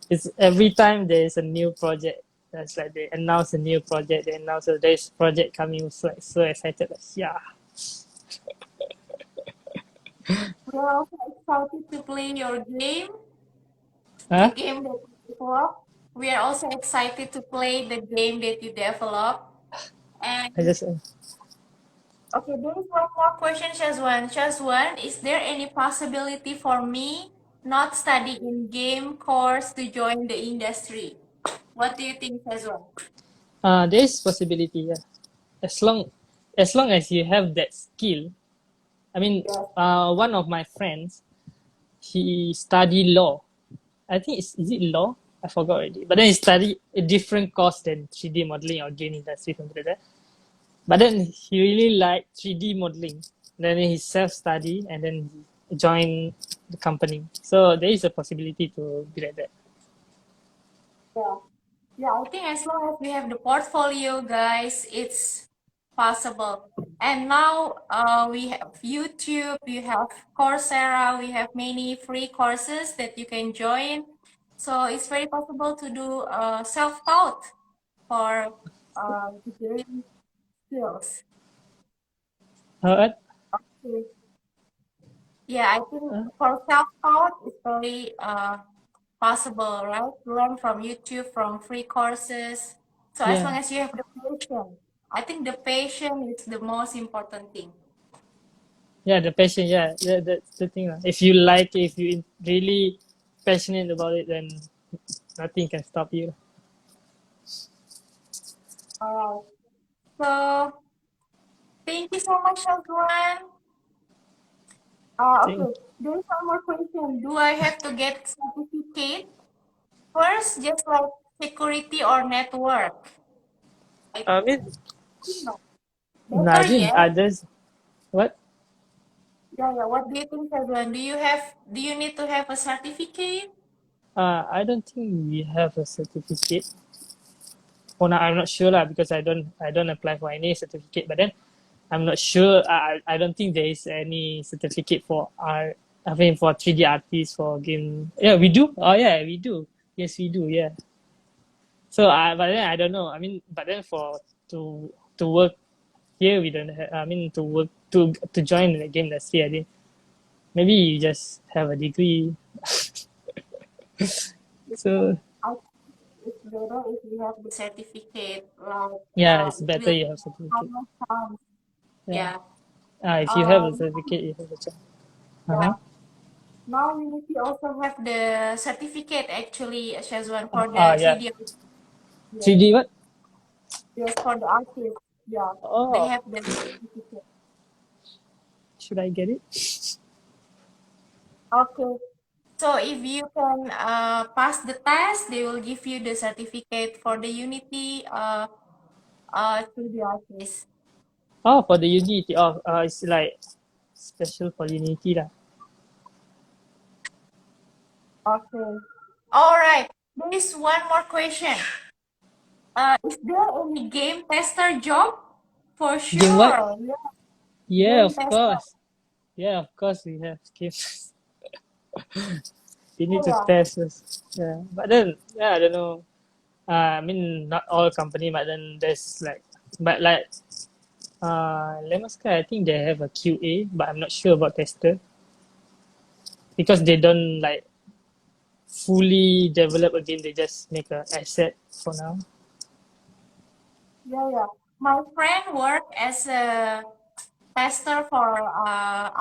It's every time there is a new project. That's like they announce a new project. They announce that there's project coming. So like so excited. Like, yeah. We're also excited to play your game, the Huh? game that you develop. We are also excited to play the game that you develop. I And just okay, there is one more question, Shazwan. Shazwan, is there any possibility for me not study in game course to join the industry? What do you think, Shazwan? there is possibility. Yeah, as long as long as you have that skill. I mean, Yes. one of my friends, he studied law. I think it's, is it law? I forgot already. But then he studied a different course than 3D modeling or game industry, something like that. But then he really liked 3D modeling. Then he self study and then he joined the company. So there is a possibility to be like that. Yeah. Yeah, I think as long as we have the portfolio, guys, it's possible. And now we have YouTube, we have Coursera, we have many free courses that you can join. So it's very possible to do self-taught for degree skills. Alright. Okay. Yeah, I think for self-taught, it's very possible, right? Learn from YouTube, from free courses. So as long Yeah. as you have the passion, I think the passion is the most important thing. Yeah, the passion. Yeah, that's the thing. If you like, if you really passionate about it, then nothing can stop you. All right. So thank you so much, Shazwan. Think. Okay. There is one more question. Do I have to get certificate first, just like security or network? I I mean, think no. no, I Better mean, yet. what? Yeah, yeah. What do you think, Shazwan? Do you need to have a certificate? I don't think we have a certificate. For now, I'm not sure lah because I don't apply for any certificate. But then I'm not sure. I don't think there is any certificate for art. I mean, for 3D artists for game. Yeah, we do. Oh yeah, we do. Yes, we do. Yeah. So but then I don't know. I mean, but then for to work here we don't have. I mean, to work to join the game industry, I think maybe you just have a degree. So I think it's better if you have the certificate, like yeah, it's it better will you have certificate. have more chance. Yeah. Yeah. If you have a Um, certificate, you have a chance. Uh-huh. yeah. Now we also have the certificate actually, Shazwan, for the Yeah. 3D. Yes, 3D what? yes, for the artist. Yeah, they Oh, have the certificate. should I get it? Okay. So if you can pass the test, they will give you the certificate for the Unity 3D artist. Oh, for the Unity. Oh, it's like special for Unity lah. Okay. All right. There is one more question. Is there any game tester job? For Game what? sure. Yeah, Yeah, game of tester. course. Yeah, of course we have games. You need Oh, to yeah. test us. Yeah, but then yeah, I don't know. I mean, not all company, but then there's like, but like, Lemaska, I think they have a QA, but I'm not sure about tester because they don't like fully develop a game. They just make a asset for now. Yeah, yeah. My friend worked as a tester for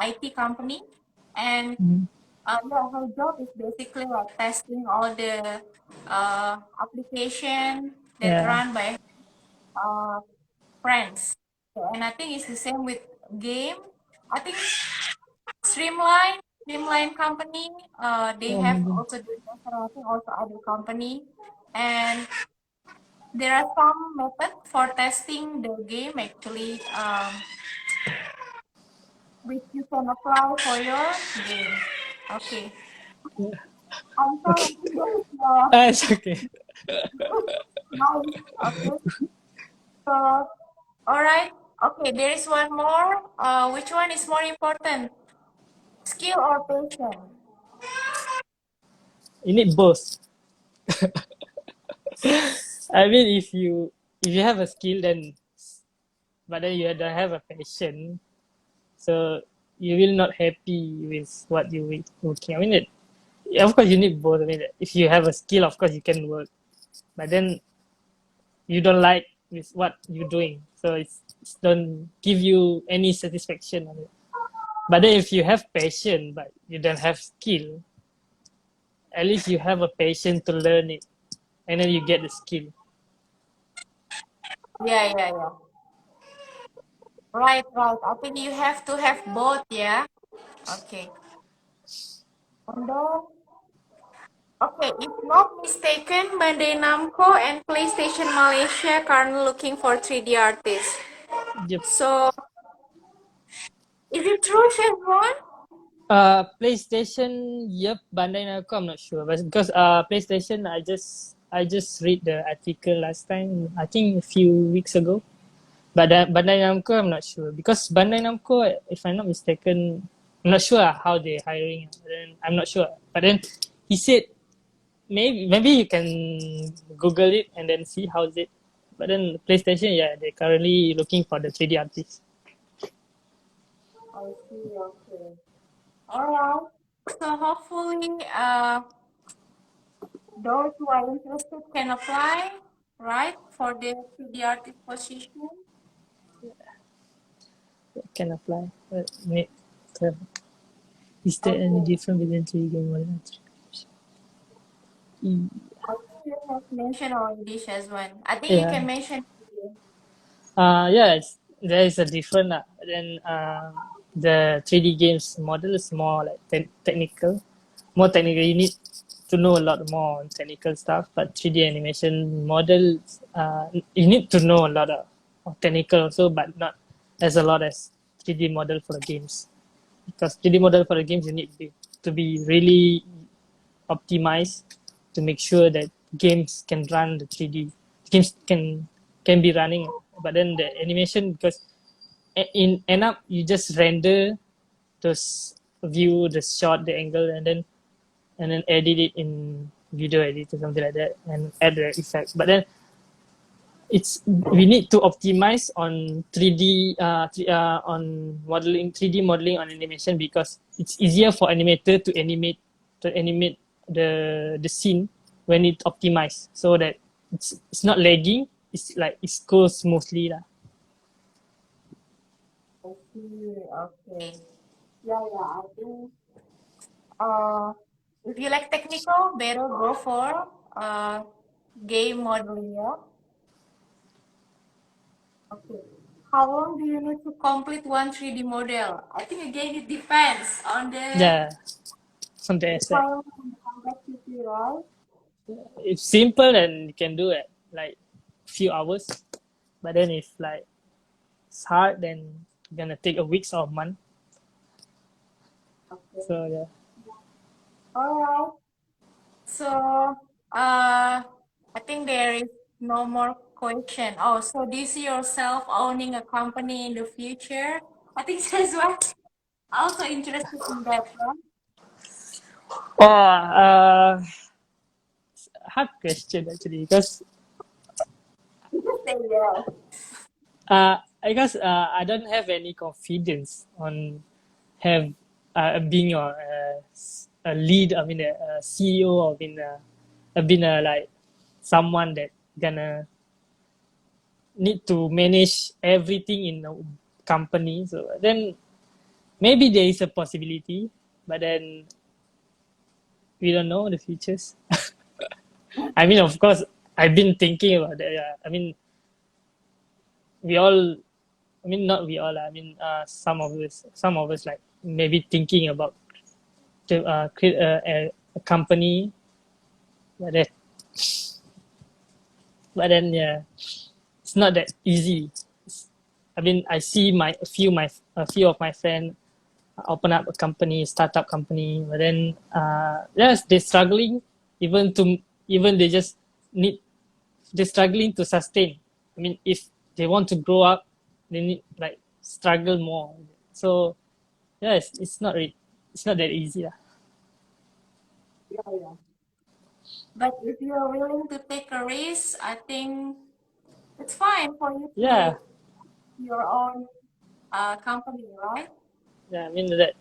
IT company, and Mm-hmm. yeah, her job is basically like testing all the application that Yeah. run by uh, friends. So, and I think it's the same with game. I think Streamline company. They Oh my have god. also the I think also other company, and there are some method for testing the game actually, which you can apply for your game. Okay. Yeah. I'm sorry, Okay. that is It's okay. nice. Okay. So, all right. Okay, there is one more. Which one is more important? Skill or patience? You need both. I mean, if you have a skill, then but then you don't have a passion, so you will not happy with what you working. I mean, yeah, of course you need both. I mean, if you have a skill, of course you can work, but then you don't like with what you're doing, so it's don't give you any satisfaction on it. But then if you have passion but you don't have skill, at least you have a passion to learn it, and then you get the skill. Yeah, yeah, yeah. Right, right. I think you have to have both, yeah. Okay. And then, okay, if not mistaken, Bandai Namco and PlayStation Malaysia currently looking for 3D artists. Yep. So, is it true, Chevron? PlayStation, yep. Bandai Namco, I'm not sure, but because PlayStation, I just read the article last time. I think a few weeks ago. But Bandai Namco, I'm not sure because Bandai Namco, if I'm not mistaken, I'm not sure how they're hiring. Then I'm not sure. But then he said maybe you can Google it and then see how's it. But then PlayStation, yeah, they're currently looking for the 3D artist. I see, okay. All right. So hopefully, those who are interested can apply, right, for the 3D artist position. Can apply. Uh, Is there any Okay. difference between 3D game model? I think you have mentioned already, Shazwan. I think you Yeah. can mention. Yeah, there is a different. Then the 3D games model is more like technical, more technical. You need to know a lot more on technical stuff. But 3D animation model, you need to know a lot of technical also, but not as a lot as 3D model for the games. Because 3D model for the games, you need to be really optimized to make sure that games can run the 3D games can be running. But then the animation, because in end up you just render those view, the shot, the angle, and then edit it in video edit or something like that and add the effect. But then it's we need to optimize on 3D on modeling 3D modeling on animation because it's easier for animator to animate the scene when it's optimized so that it's not lagging. It's like it goes smoothly lah. I see. Okay. Yeah, yeah. I think uh, if you like technical, better go for uh, game modeling. Yeah. Okay. How long do you need to complete one 3D model? I think again it depends on the Yeah, something like that. requirement and the complexity, right? It's simple and you can do it like few hours. But then if like it's hard, then it's gonna take a weeks or a month. Okay. So yeah. All right. So, I think there is no more question. Oh, so do you see yourself owning a company in the future? I think that's what also interested in that one. Oh, hard question actually because You say yes. I guess I don't have any confidence on have being a lead. I mean a CEO or being a like someone that gonna need to manage everything in a company. So then maybe there is a possibility, but then we don't know the futures. I mean, of course, I've been thinking about that. Yeah. I mean, we all. I mean, not we all. I mean, some of us, like maybe thinking about to create a company, but then, yeah, it's not that easy. I mean, I see a few of my friends open up a company, startup company, but then yes, they're struggling. Even to even they just need they're struggling to sustain. I mean, if they want to grow up, they need like struggle more. So yeah, it's not that easy. Lah. Yeah, yeah. But if you're willing to take a risk, I think it's fine for you Yeah, to your own company, right? yeah. I mean that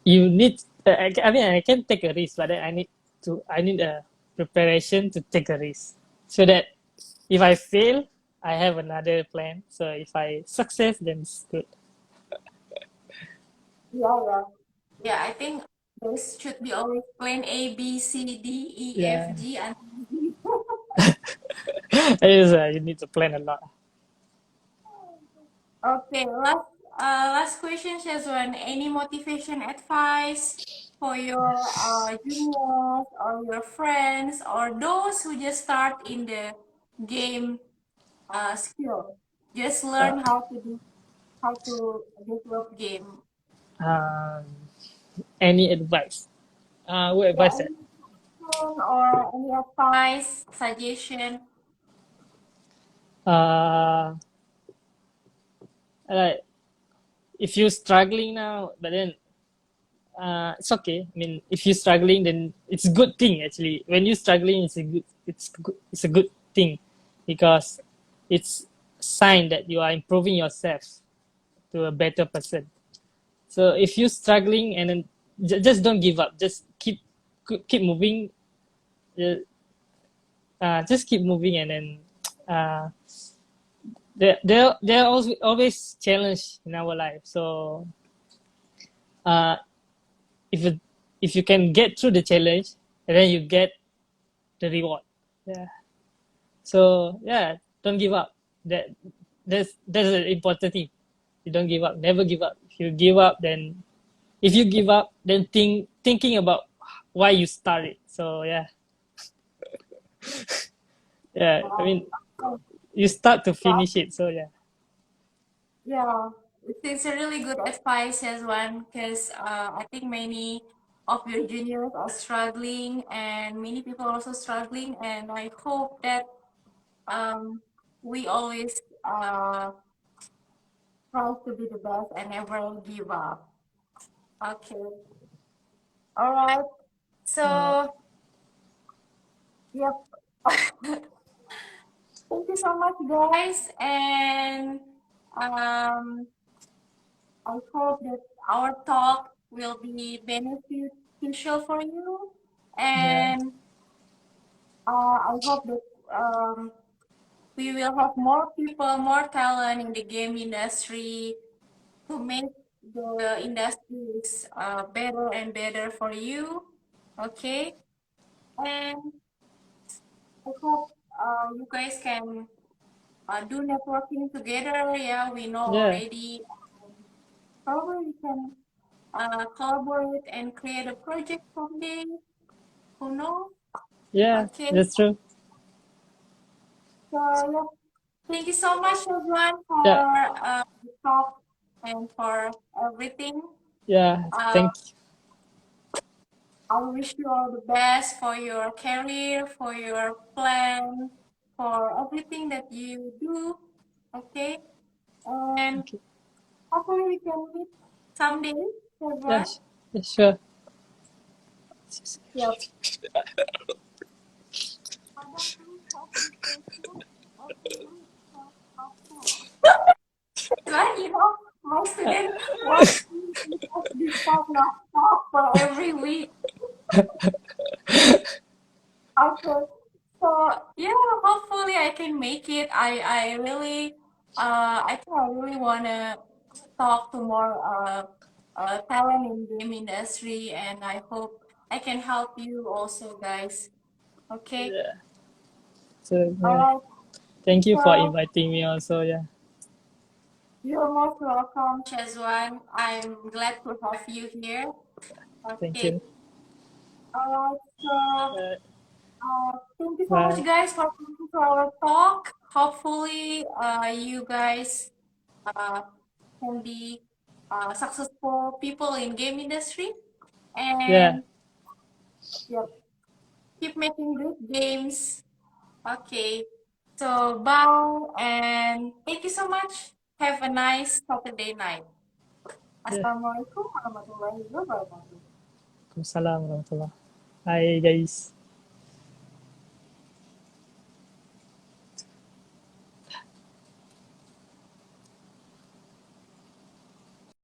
you need. I mean, I can take a risk, but then I need a preparation to take a risk so that if I fail, I have another plan. So if I success, then it's good. Yeah, yeah. Yeah, I think this should be always plan A, B, C, D, E, F, Yeah, G, and Z. it is. You need to plan a lot. Okay, last question, Shazwan. Any motivation advice for your juniors or your friends or those who just start in the game skill? Just Uh, learn how to develop game. um, any advice? What Yeah, advice that? any suggestion or any advice, suggestion? Uh, like if you're struggling now, but then it's okay. I mean, if you're struggling, then it's a good thing actually. When you're struggling, it's a good thing because it's a sign that you are improving yourself to a better person. So if you're struggling and then just don't give up. Just keep moving. Uh, just keep moving and then uh, there are always challenge in our life. So uh, if you if you can get through the challenge, and then you get the reward. Yeah. So yeah, don't give up. That's an important thing. You don't give up. Never give up. If you give up, then thinking about why you started. So yeah, yeah. I Wow. mean, you start to finish it. So yeah, Yeah, it's a really good advice as one because I think many of your juniors are struggling and many people are also struggling and I hope that um, we always try to be the best and never give up. Okay, all right. uh, So, yep. Thank you so much, guys, and um, I hope that our talk will be beneficial for you, Yeah, and I hope that we will have more people, more talent in the game industry to make the industries better and better for you. Okay, and I hope you guys can do networking together. Yeah, we know yeah, already. Probably we can collaborate and create a project someday. Who knows? yeah. Okay, That's true. so yeah, thank you so much, everyone, Yeah, for the talk and for everything. yeah. Uh, Thank. I wish you all the best for your career, for your plan, for everything that you do. Okay, and Okay. hopefully we can meet someday, Yeah, everyone. yeah, sure. Yep. Madam, please have this question every week from after. Right, my student wants me to have this kind of talk for every week. Okay. So yeah, hopefully I can make it. I think I really wanna talk to more talent in game industry, and I hope I can help you also, guys. Okay. Yeah. So All yeah. right. Thank you for So inviting me. Also, yeah. you're most welcome, Chezwan. I'm glad to have you here. Thank Okay. you. All right. So Uh, thank you so much, bye. guys, for listening to our talk. Hopefully, you guys uh, can be successful people in game industry, Yeah. and yep, keep making good games. Okay. So bye, and thank you so much. Have a nice Saturday night. Yeah. Assalamualaikum warahmatullahi wabarakatuh. Waalaikumsalam warahmatullah. Hi guys.